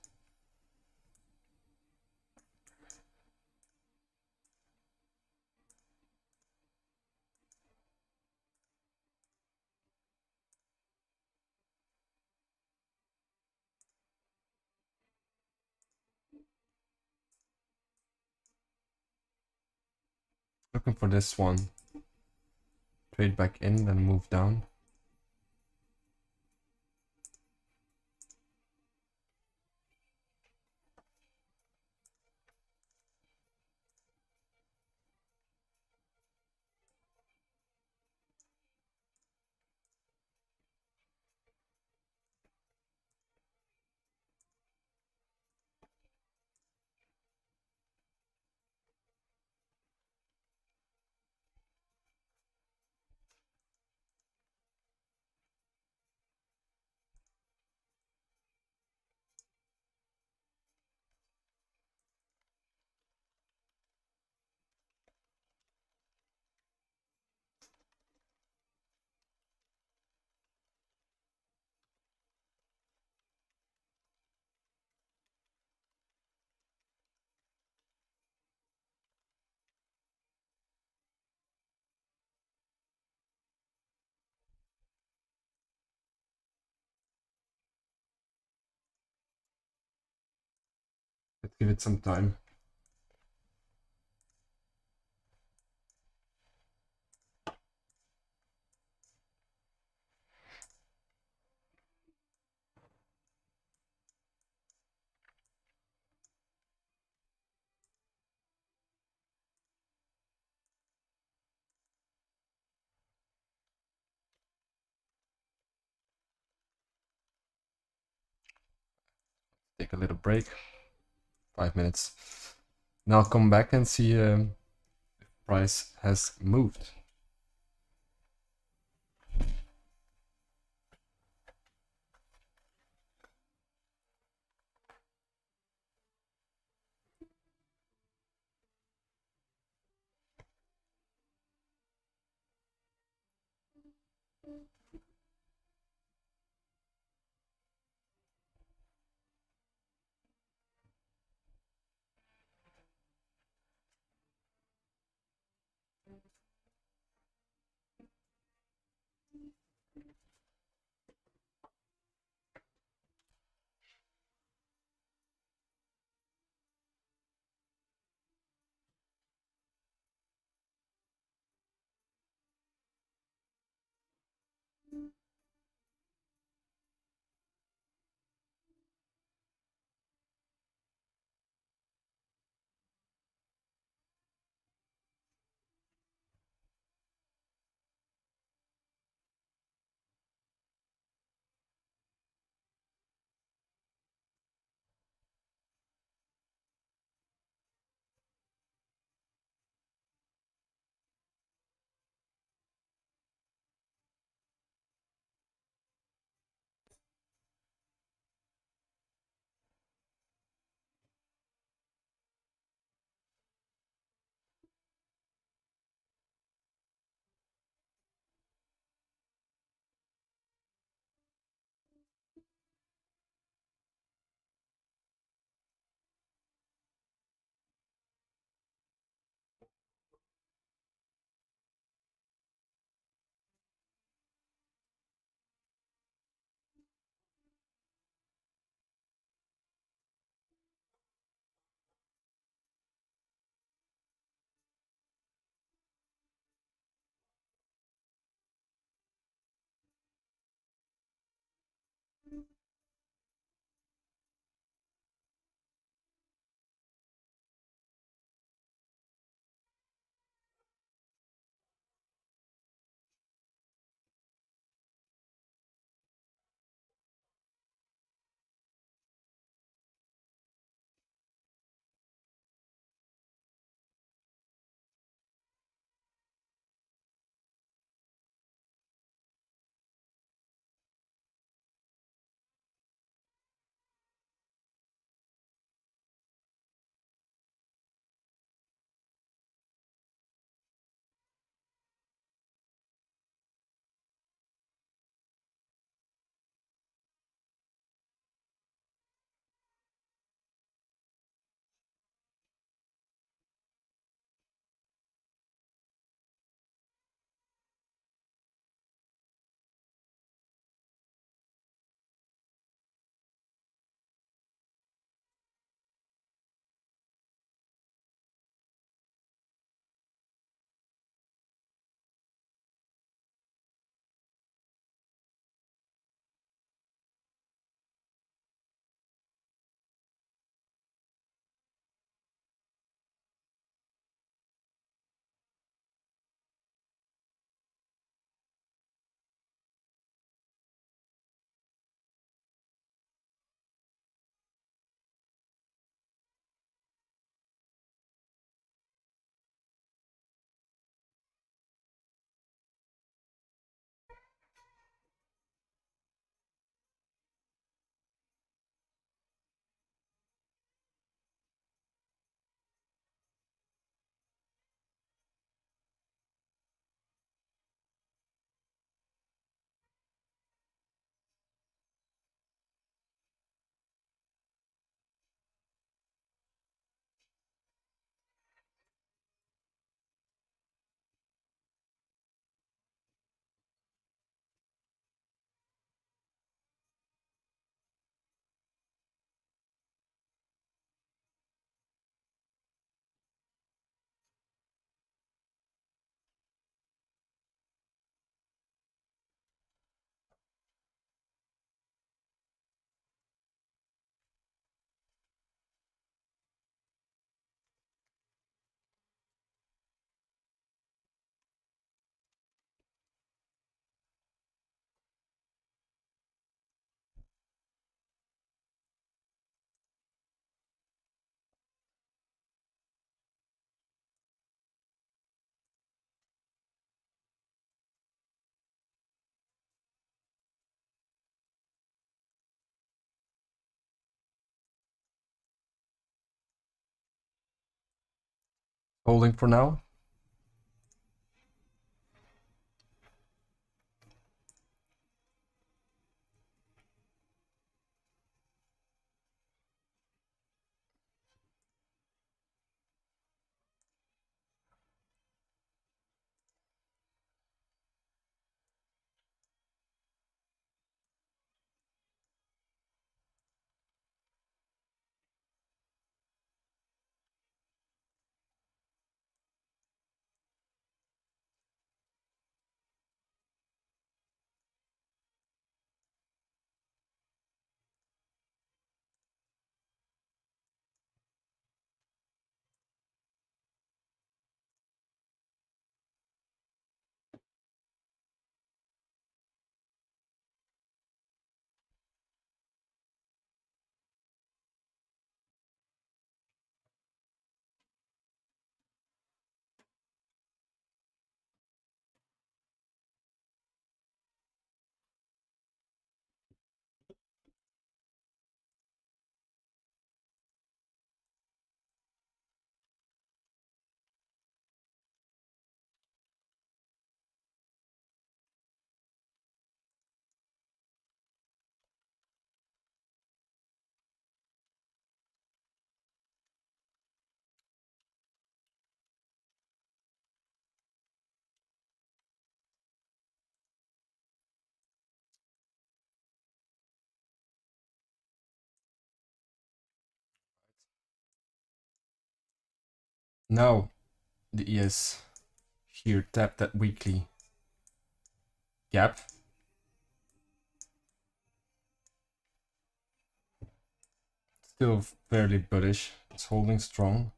Looking for this one. Trade back in, then move down. Let's give it some time. Take a little break. 5 minutes. Now I'll come back and see if price has moved. Holding for now. Now the ES here tap that weekly gap. Still fairly bullish. It's holding strong.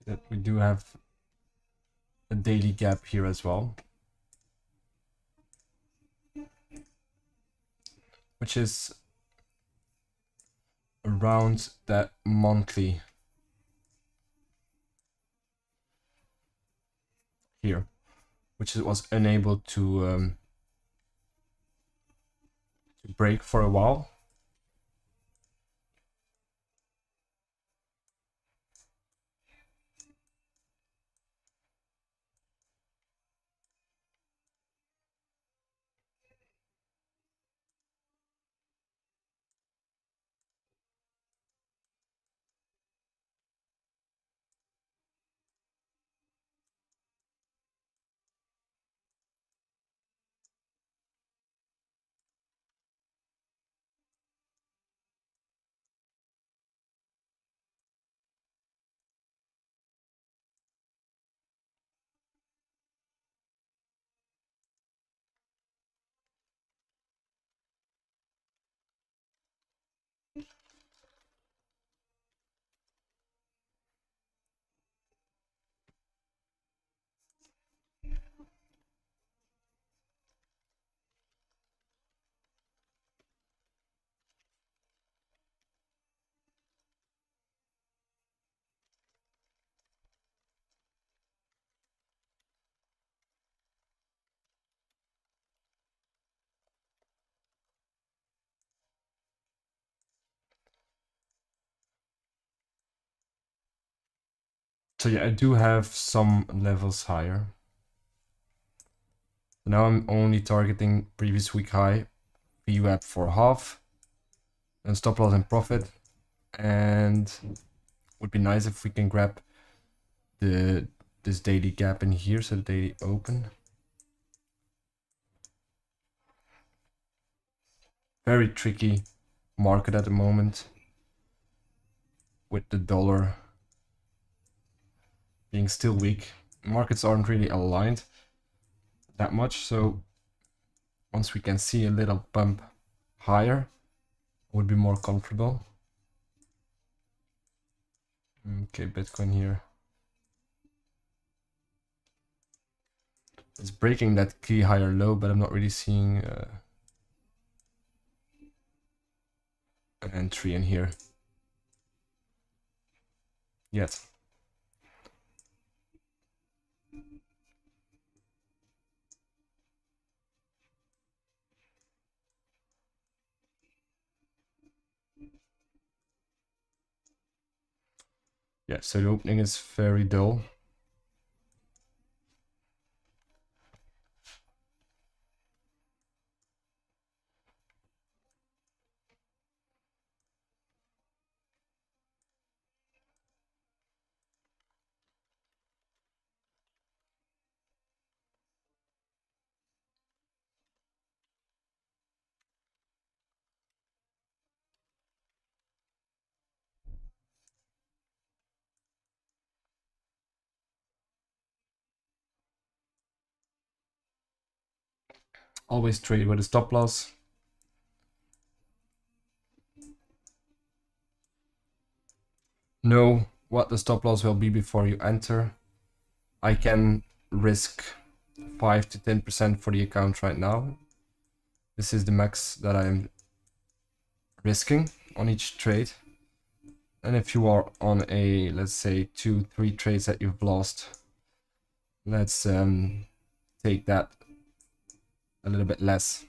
That we do have a daily gap here as well, which is around that monthly here, which it was unable to break for a while. So yeah, I do have some levels higher. Now I'm only targeting previous week high, VWAP for half, and stop loss and profit. And would be nice if we can grab this daily gap in here, so the daily open. Very tricky market at the moment, with the dollar being still weak. Markets aren't really aligned that much, so once we can see a little bump higher, I would be more comfortable. Okay, Bitcoin here. It's breaking that key higher low, but I'm not really seeing an entry in here yet. Yeah, so the opening is very dull. Always trade with a stop loss. Know what the stop loss will be before you enter. I can risk 5 to 10% for the account right now. This is the max that I'm risking on each trade. And if you are on a, let's say, 2-3 trades that you've lost, let's take that a little bit less.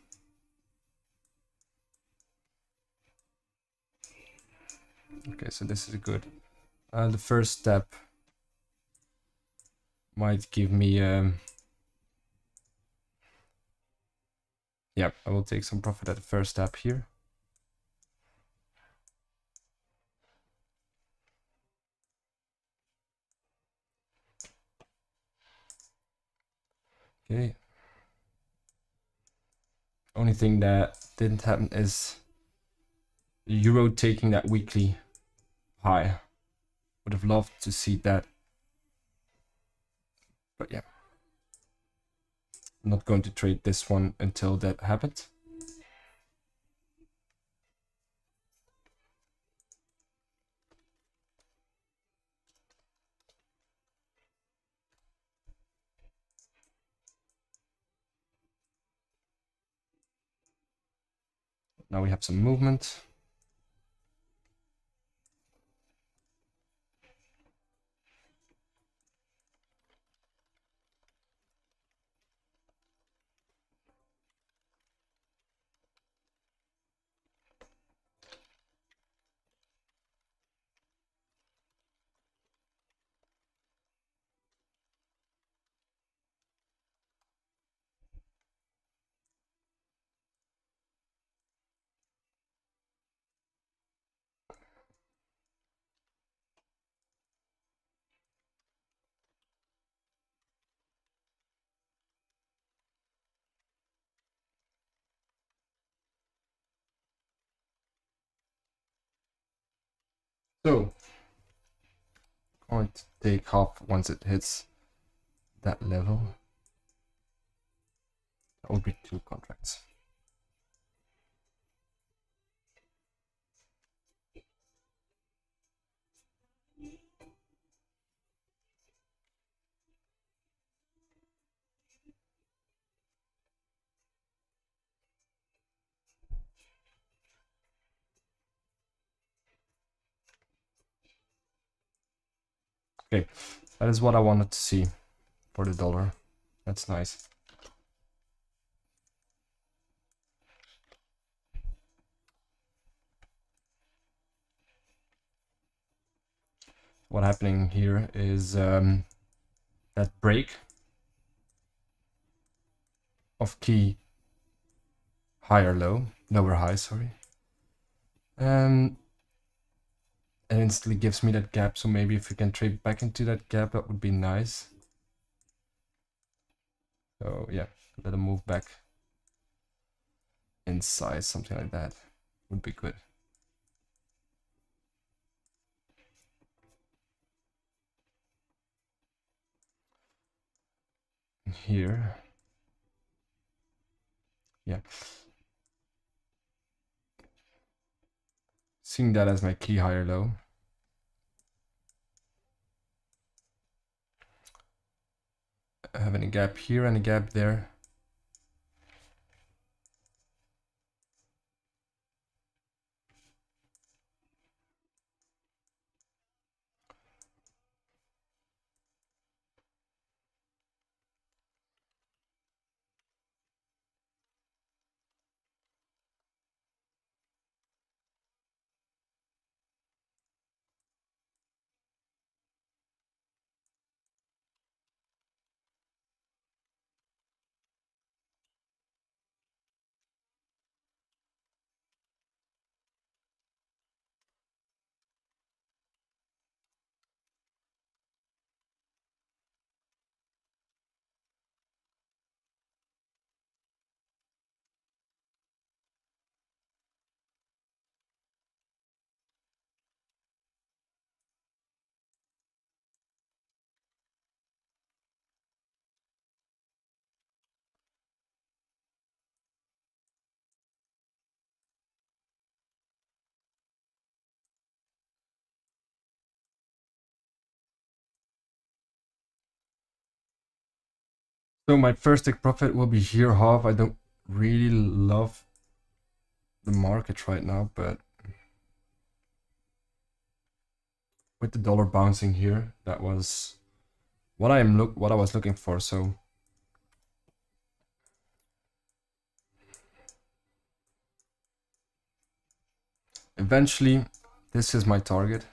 Okay, so this is good. The first step might give me yeah, I will take some profit at the first step here. Okay. Only thing that didn't happen is the euro taking that weekly high. Would have loved to see that. But yeah. I'm not going to trade this one until that happens. Now we have some movement. So, going to take off once it hits that level. That would be 2 contracts. Okay, that is what I wanted to see for the dollar. That's nice. What happening here is that break of key higher low, lower high, sorry. And it instantly gives me that gap, so maybe if we can trade back into that gap, that would be nice. So yeah, let them move back in size, something like that would be good. Here, yeah, seeing that as my key higher low. Having a gap here and a gap there. So my first take profit will be here half. I don't really love the market right now, but with the dollar bouncing here, that was what I was looking for. So eventually, this is my target.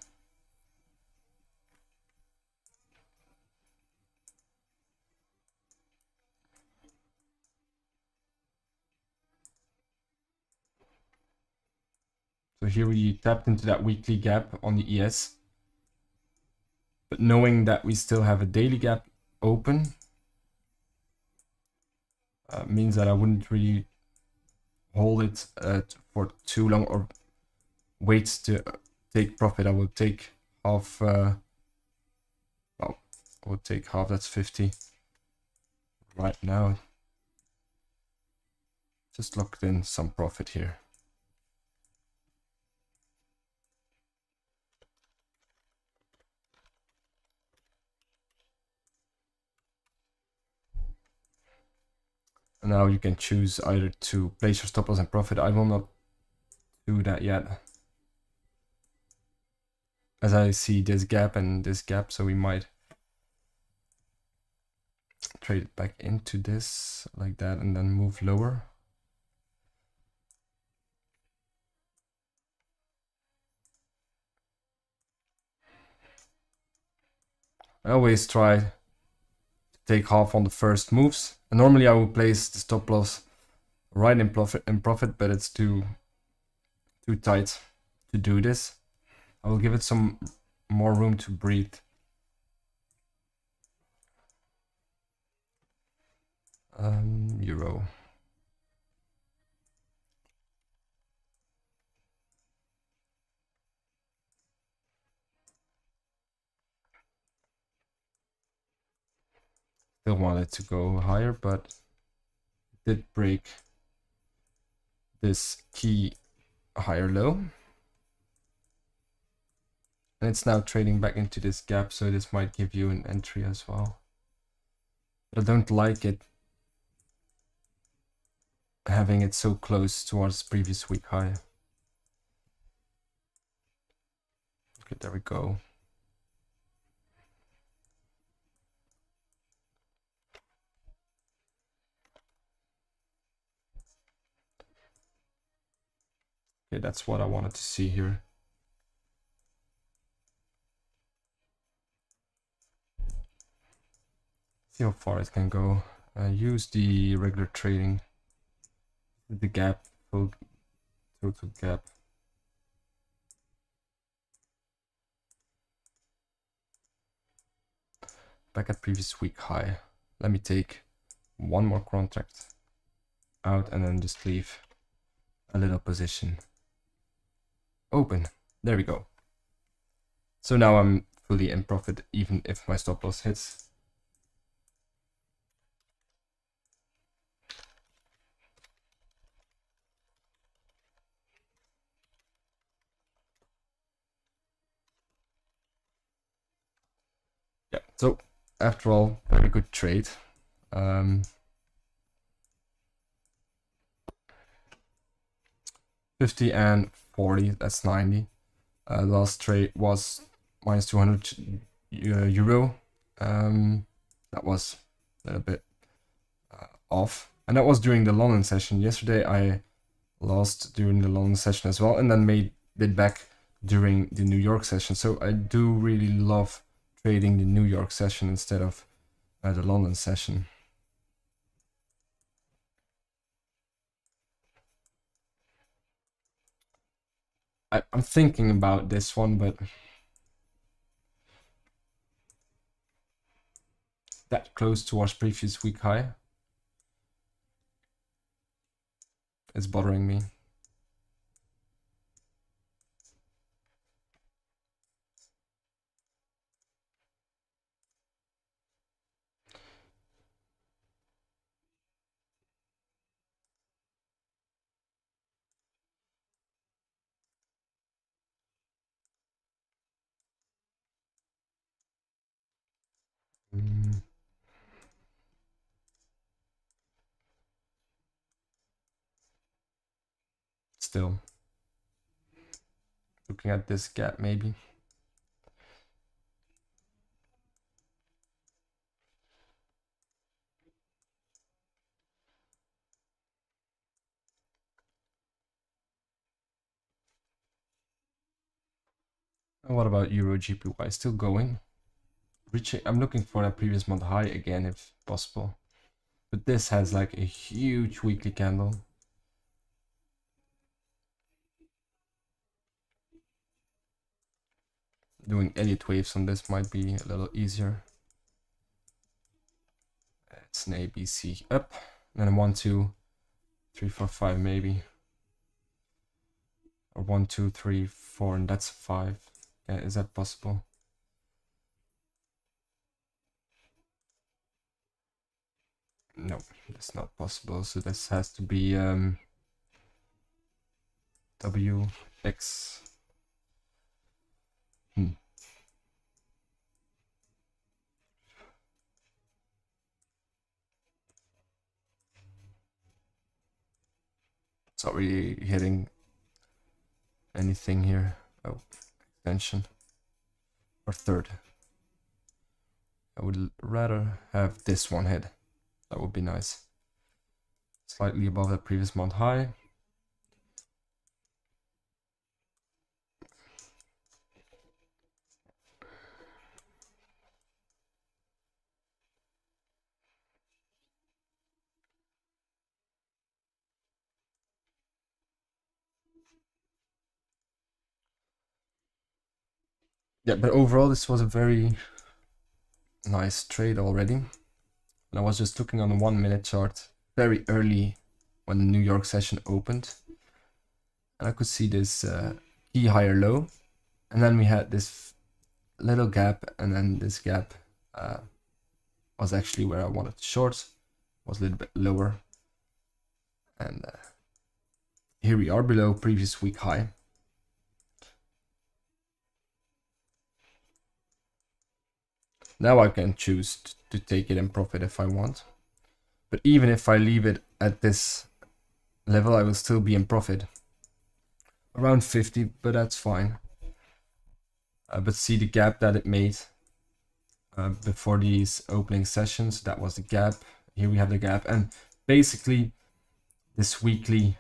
So here we tapped into that weekly gap on the ES. But knowing that we still have a daily gap open means that I wouldn't really hold it for too long or wait to take profit. I will take half. Well, I will take half. That's 50 right now. Just locked in some profit here. And now you can choose either to place your stop loss and profit. I will not do that yet, as I see this gap and this gap, so we might trade it back into this like that and then move lower. I always try to take half on the first moves, and normally I will place the stop loss right in profit, but it's too tight to do this. I will give it some more room to breathe. Euro. Still wanted to go higher, but it did break this key higher low. And it's now trading back into this gap, so this might give you an entry as well. But I don't like it having it so close towards previous week high. Okay, there we go. Okay, that's what I wanted to see here. See how far it can go. Use the regular trading, the gap, total gap. Back at previous week high. Let me take one more contract out and then just leave a little position open. There we go. So now I'm fully in profit even if my stop loss hits. Yeah, so after all, very good trade. 50 and 40, that's 90. Last trade was minus 200 euro. That was a little bit off. And that was during the London session. Yesterday I lost during the London session as well, and then made it back during the New York session. So I do really love trading the New York session instead of the London session. I'm thinking about this one, but that close towards previous week high is bothering me. still. Looking at this gap maybe. And what about Euro GPY? Still going. Reaching, I'm looking for that previous month high again if possible. But this has like a huge weekly candle. Doing Elliott waves on this might be a little easier. It's an ABC up, and then 1, 2, 3, 4, 5 maybe. Or 1, 2, 3, 4, and that's 5. Yeah, is that possible? No, that's not possible. So this has to be WX. It's not really hitting anything here. Oh, extension. Or third. I would rather have this one hit. That would be nice. Slightly above the previous month high. Yeah, but overall this was a very nice trade already. And I was just looking on the 1 minute chart very early when the New York session opened. And I could see this key higher low. And then we had this little gap, and then this gap was actually where I wanted to short. Was a little bit lower. And here we are below previous week high. Now I can choose to take it in profit if I want. But even if I leave it at this level, I will still be in profit. Around 50, but that's fine. But see the gap that it made before these opening sessions. That was the gap. Here we have the gap. And basically this weekly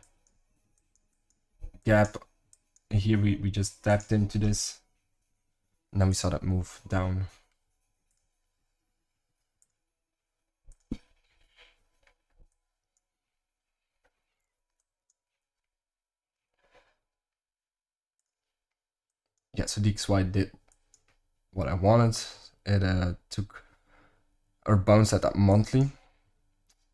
gap, here we just tapped into this. And then we saw that move down. Yeah, so DXY did what I wanted. It took or bounced at that monthly.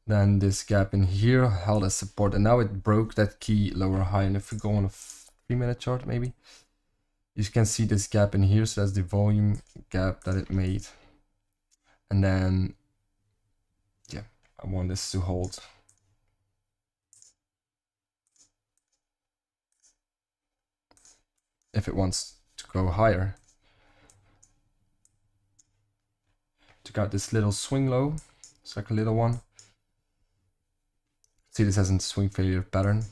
Then this gap in here held as support, and now it broke that key lower high. And if we go on a 3 minute chart maybe, you can see this gap in here. So that's the volume gap that it made. And then, yeah, I want this to hold. If it wants to go higher. Took out this little swing low. It's like a little one. See, this has a swing failure pattern.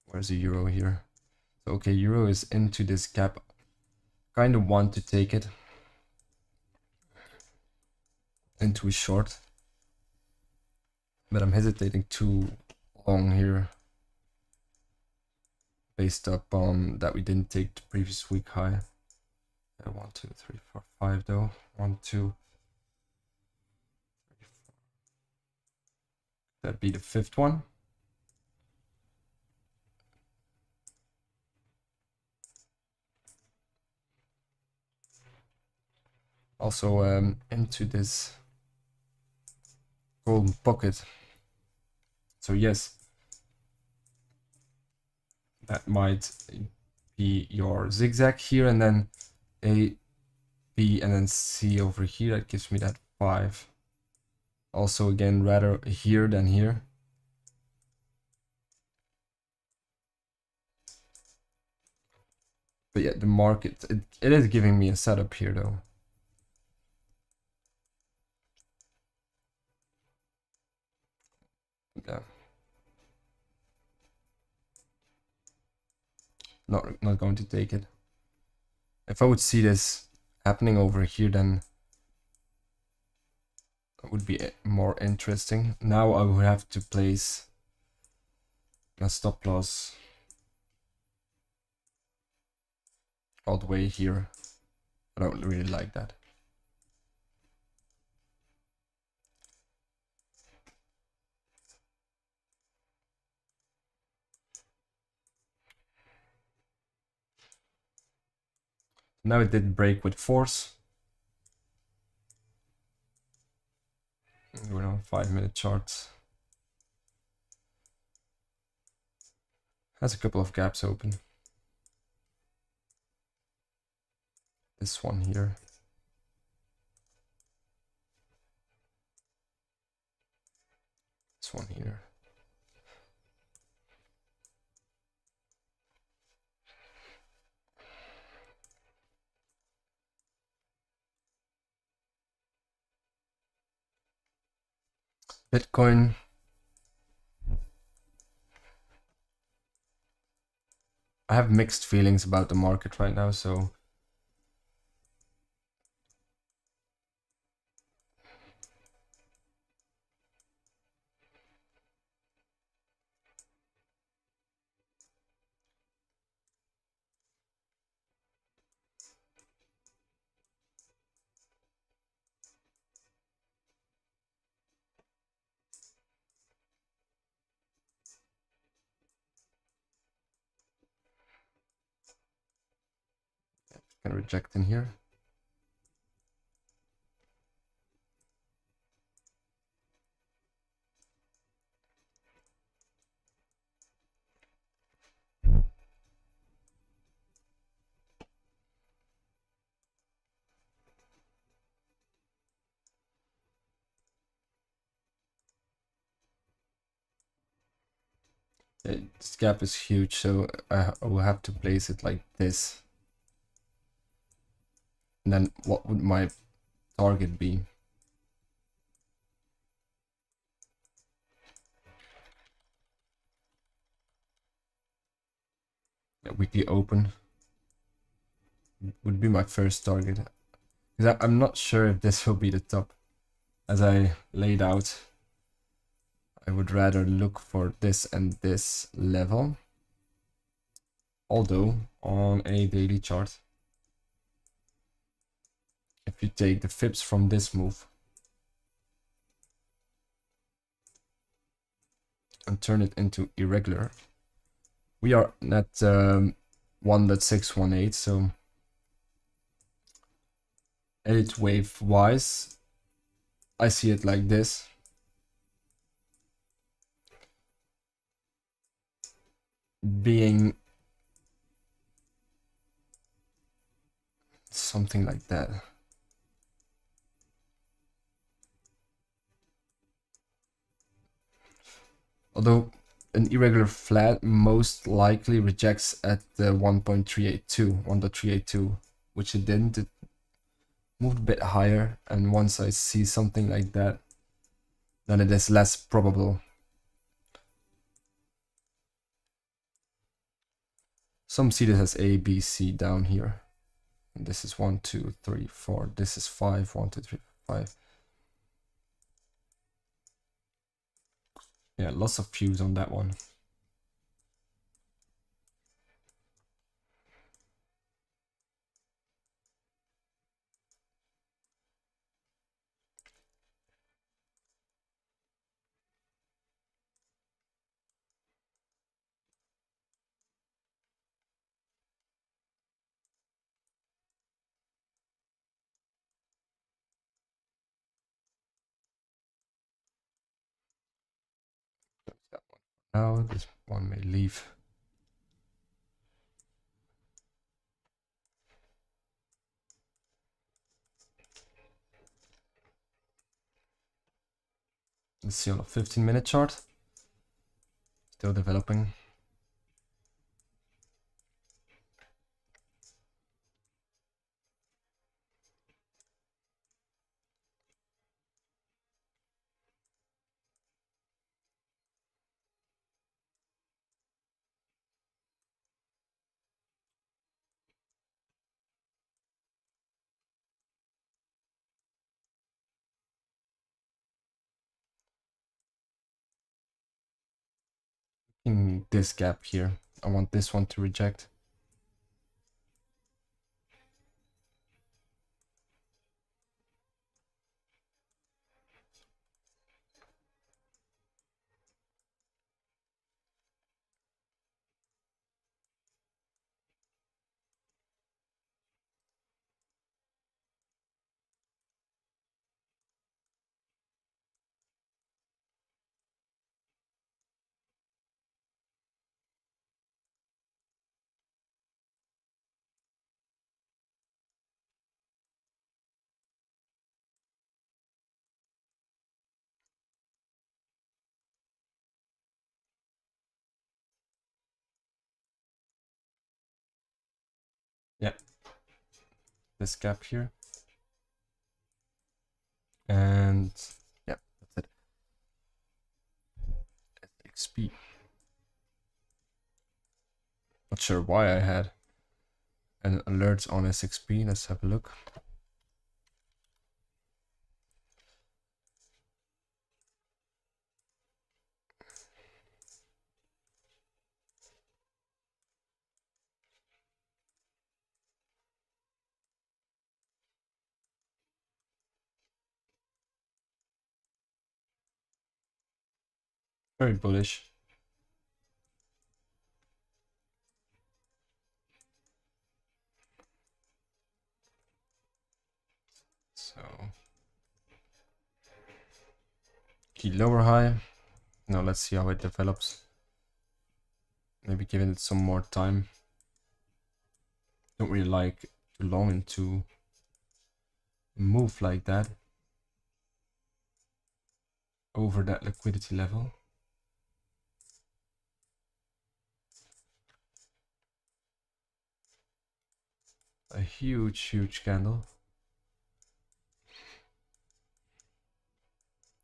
Where's the euro here? So, okay, euro is into this gap. Kind of want to take it into a short, but I'm hesitating too long here based upon that we didn't take the previous week high. 1, 2, 3, 4, 5 though. 1, 2, 3, 4. That'd be the 5th one. Also into this golden pocket. So yes, that might be your zigzag here, and then A, B, and then C over here. That gives me that 5. Also again, rather here than here. But yeah, the market, it is giving me a setup here though. that. Not going to take it. If I would see this happening over here, then it would be more interesting. Now I would have to place a stop loss all the way here. I don't really like that. Now it did break with force. We're on 5-minute charts. Has a couple of gaps open. This one here. This one here. Bitcoin. I have mixed feelings about the market right now, so can reject in here. This gap is huge, so I will have to place it like this. And then what would my target be? A weekly open would be my first target. Because I'm not sure if this will be the top. As I laid out, I would rather look for this and this level. Although on a daily chart, if you take the fibs from this move and turn it into irregular, we are at 1.618, so 8 wave wise, I see it like this. Being something like that. Although an irregular flat most likely rejects at the 1.382, which it didn't. It moved a bit higher, and once I see something like that, then it is less probable. Some see this as A, B, C down here. And this is 1, 2, 3, 4. This is 5, 1, 2, 3, 5. Yeah, lots of views on that one. Now this one may leave. Let's see on a 15-minute chart. Still developing. in this gap here. I want this one to reject. Yeah, this gap here. And yeah, that's it. XP. Not sure why I had an alert on SXP. Let's have a look. Very bullish. So key lower high. Now let's see how it develops. Maybe giving it some more time. Don't really like too long into move like that over that liquidity level. A huge candle.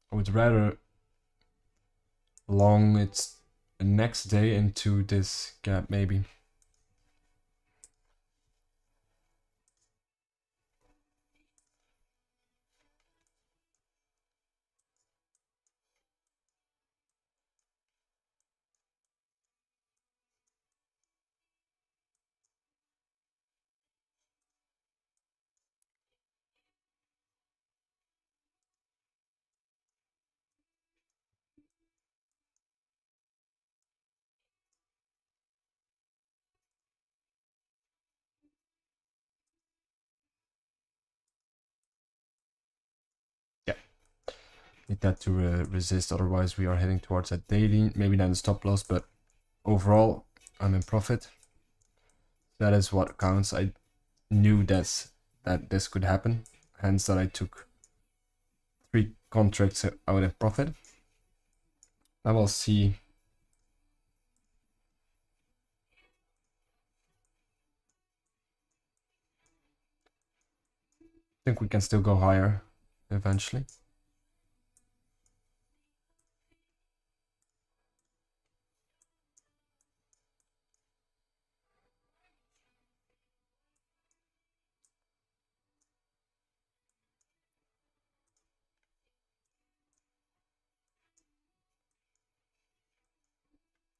I would rather long it's the next day into this gap maybe. Yeah, need that to resist, otherwise we are heading towards a daily, maybe not a stop loss, but overall I'm in profit. That is what counts. I knew that this could happen, hence that I took 3 contracts out in profit. I will see. I think we can still go higher eventually.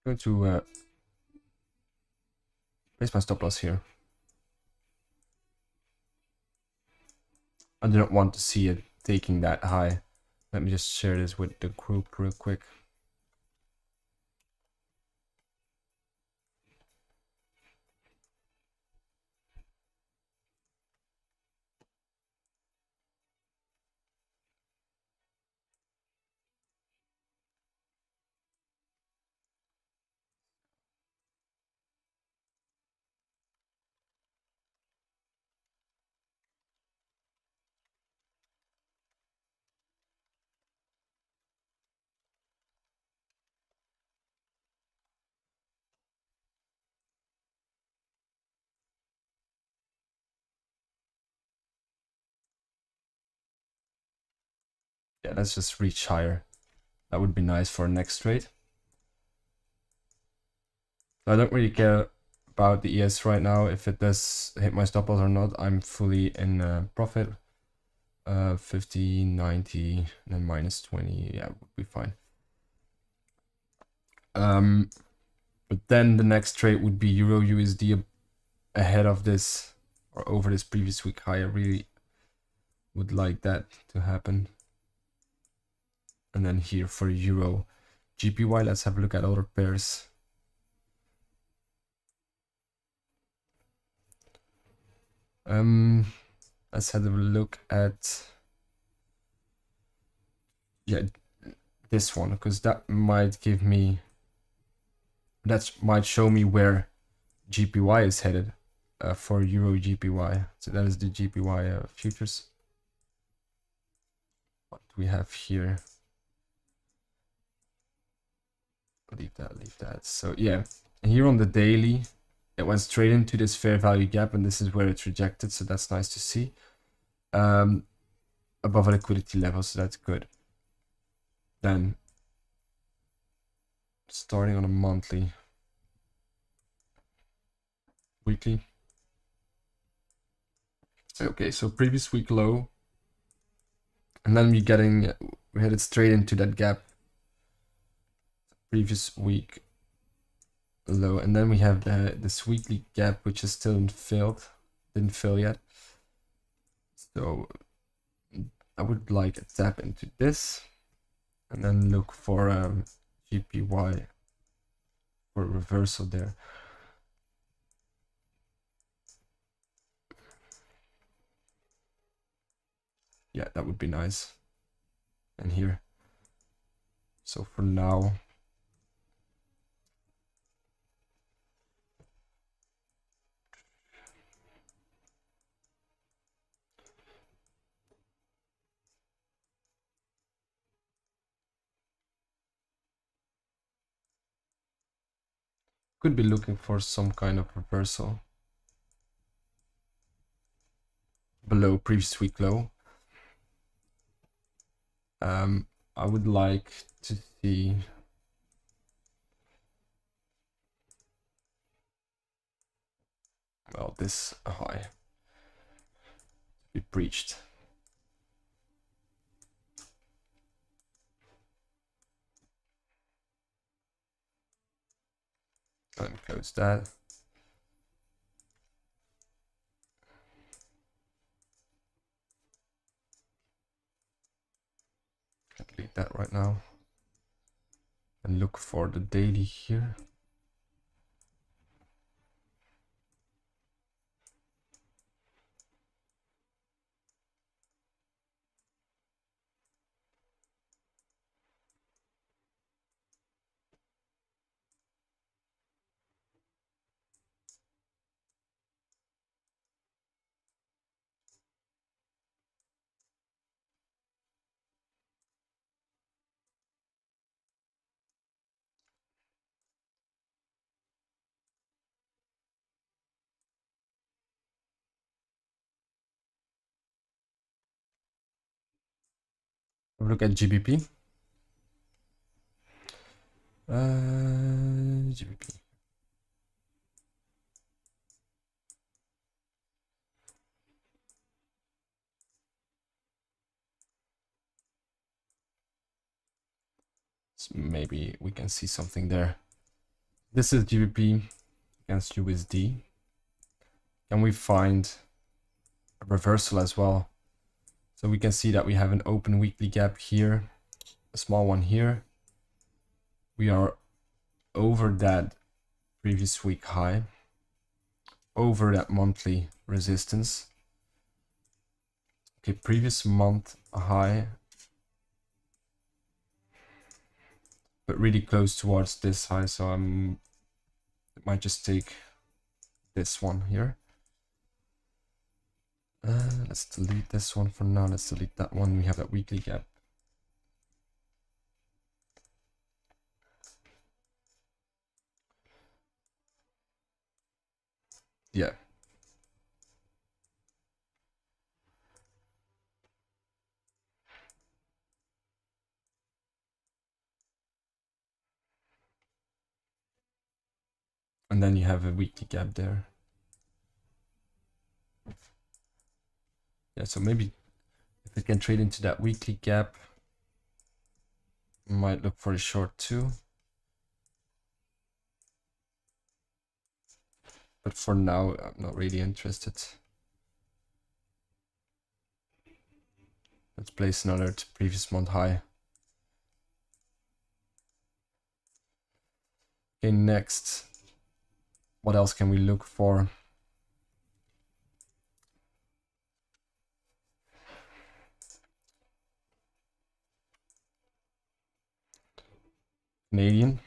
I'm going to place my stop loss here. I do not want to see it taking that high. Let me just share this with the group real quick. Yeah, let's just reach higher. That would be nice for next trade. So I don't really care about the ES right now. If it does hit my stop loss or not, I'm fully in profit. 50, 90, and then minus 20. Yeah, would be fine. But then the next trade would be Euro USD ahead of this or over this previous week high. I really would like that to happen. And then here for Euro GPY, let's have a look at other pairs. Let's have a look at this one, because that might give me, that might show me where GPY is headed for Euro GPY. So that is the GPY futures. What do we have here? Leave that. So yeah, here on the daily, it went straight into this fair value gap, and this is where it's rejected. So that's nice to see. Above a liquidity level, so that's good. Then starting on a monthly, weekly. Okay, so previous week low, and then we headed straight into that gap. Previous week low, and then we have this weekly gap, which is still didn't fill yet. So I would like to tap into this and then look for GPY for a reversal there. Yeah, that would be nice. And here. So for now, could be looking for some kind of reversal below previous week low. I would like to see this high be breached. And close that. Can't delete that right now. And look for the daily here. Look at GBP. GBP. So maybe we can see something there. This is GBP against USD. Can we find a reversal as well? So we can see that we have an open weekly gap here, a small one here. We are over that previous week high, over that monthly resistance. Okay, previous month high, but really close towards this high. So it might just take this one here. Let's delete this one for now. Let's delete that one. We have that weekly gap. Yeah. And then you have a weekly gap there. Yeah, so maybe if it can trade into that weekly gap, might look for a short too. But for now, I'm not really interested. Let's place another previous month high. Okay, next. What else can we look for? Canadian.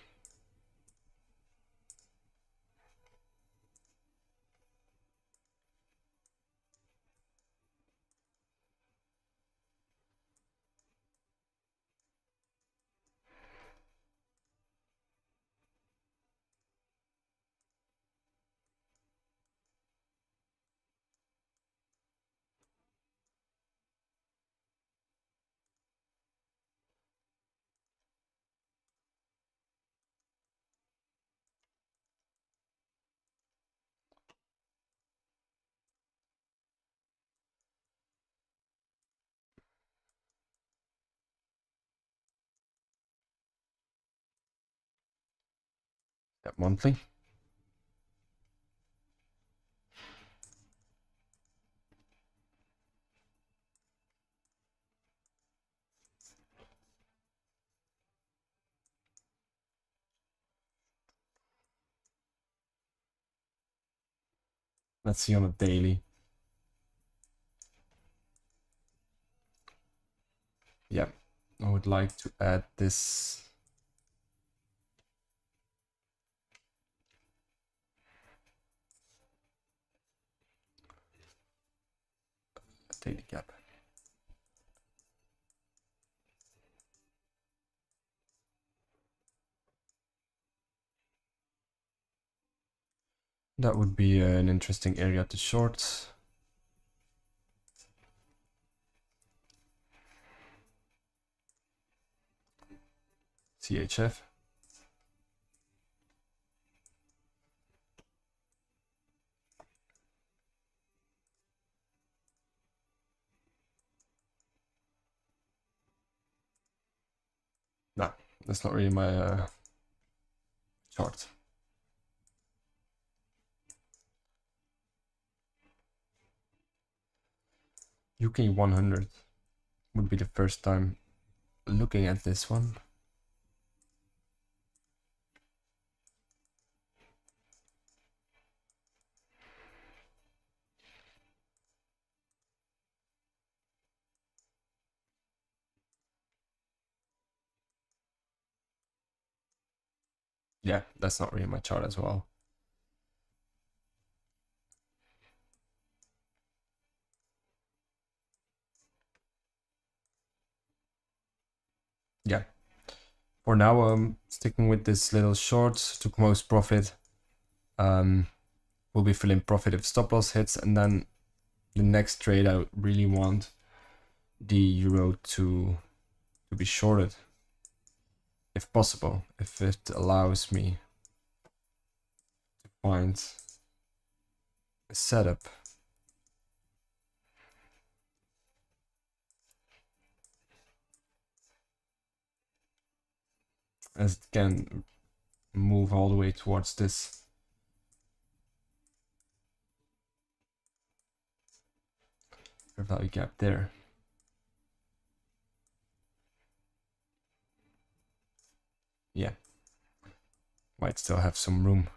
That monthly. Let's see on a daily. Yeah, I would like to add this. Daily gap. That would be an interesting area to short. CHF. No, that's not really my chart. UK 100 would be the first time looking at this one. Yeah, that's not really my chart as well. Yeah. For now, I'm sticking with this little short, took most profit. Will be filling profit if stop loss hits, and then the next trade I really want the euro to be shorted, if possible, if it allows me to find a setup. As it can move all the way towards this value gap there. Yeah, might still have some room.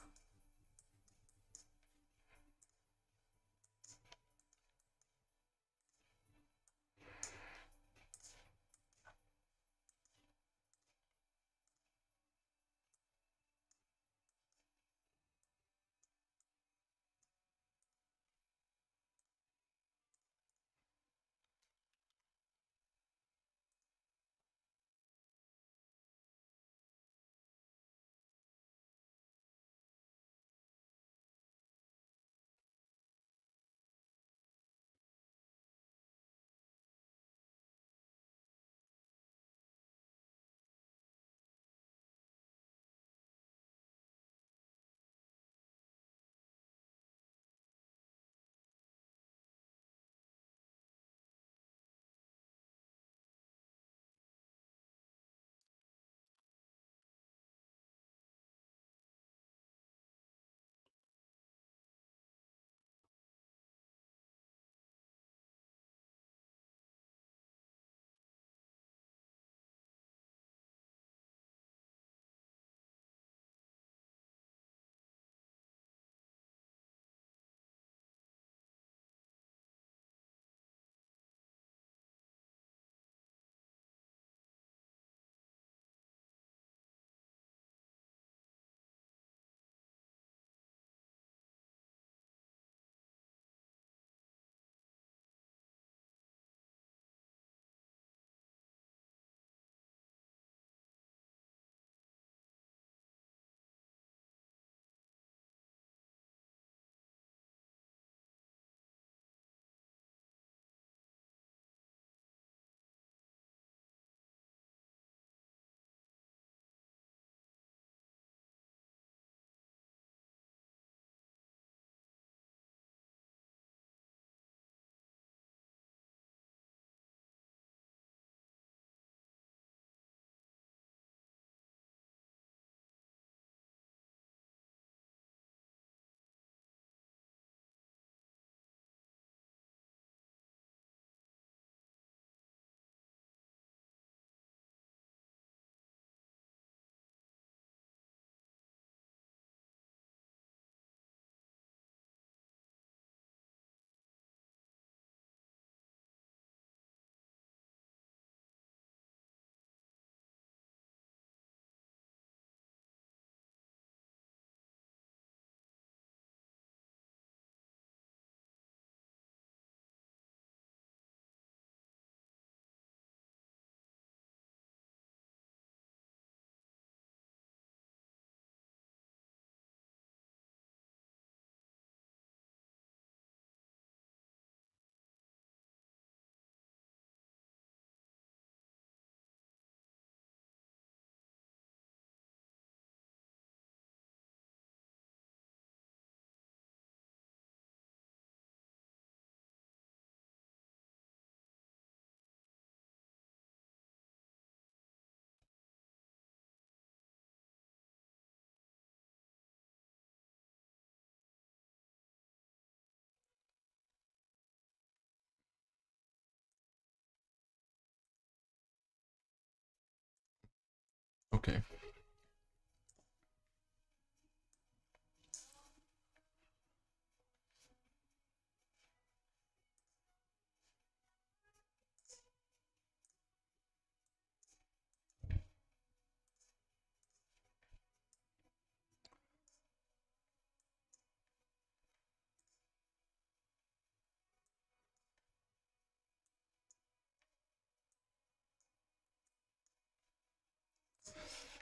Okay.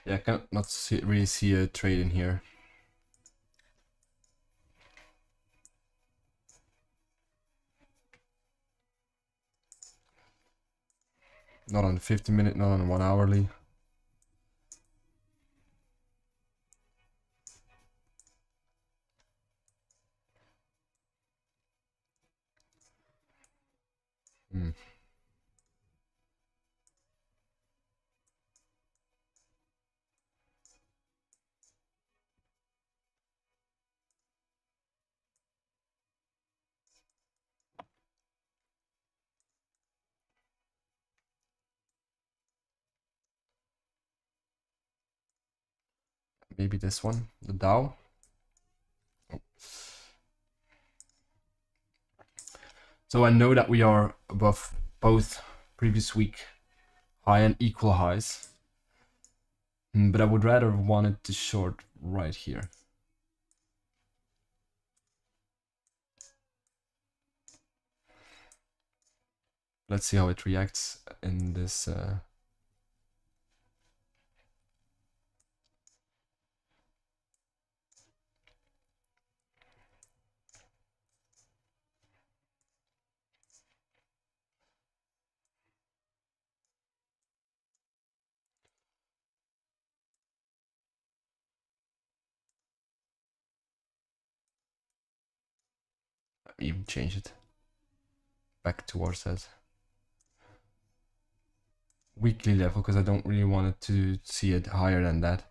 Yeah, I cannot really see a trade in here. Not on the 50-minute, not on the 1 hourly. Maybe this one, the Dow. Oh. So I know that we are above both previous week high and equal highs, but I would rather wanted to short right here. Let's see how it reacts in this. Let me even change it back towards that weekly level because I don't really want it to see it higher than that.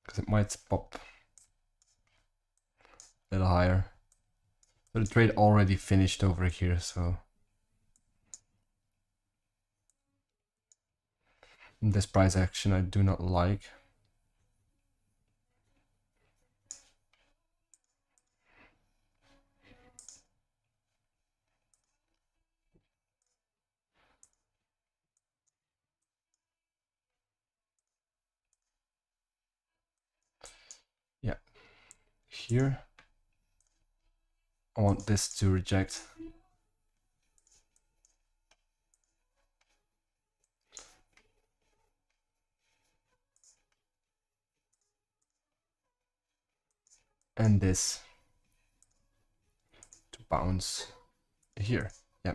Because it might pop a little higher. So the trade already finished over here, so this price action I do not like. Yeah, here I want this to reject. And this to bounce here. Yeah.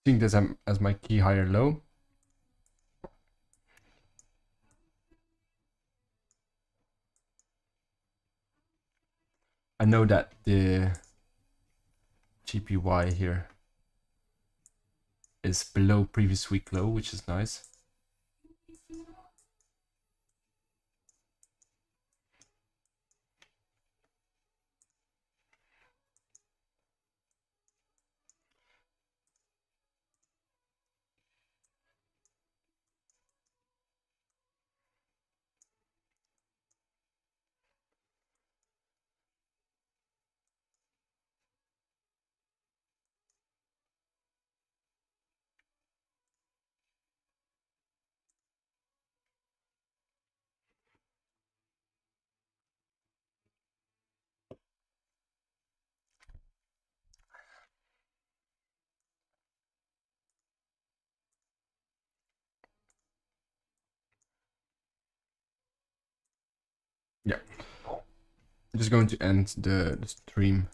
Seeing this as my key higher low. I know that the GPY here is below previous week low, which is nice. Yeah. I'm just going to end the stream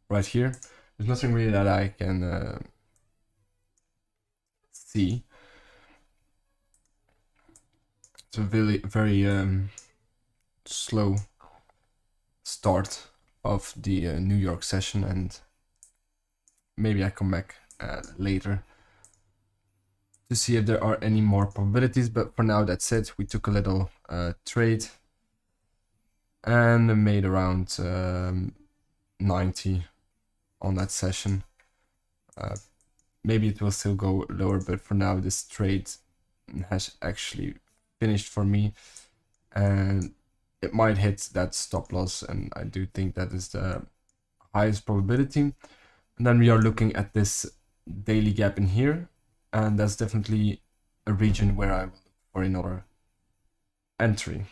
right here. There's nothing really that I can see. It's a very slow start of the New York session, and maybe I come back later to see if there are any more probabilities, but for now that's it. We took a little trade and made around 90 on that session. Maybe it will still go lower, but for now this trade has actually finished for me, and it might hit that stop loss, and I do think that is the highest probability. And then we are looking at this daily gap in here, and that's definitely a region where I will look for another entry.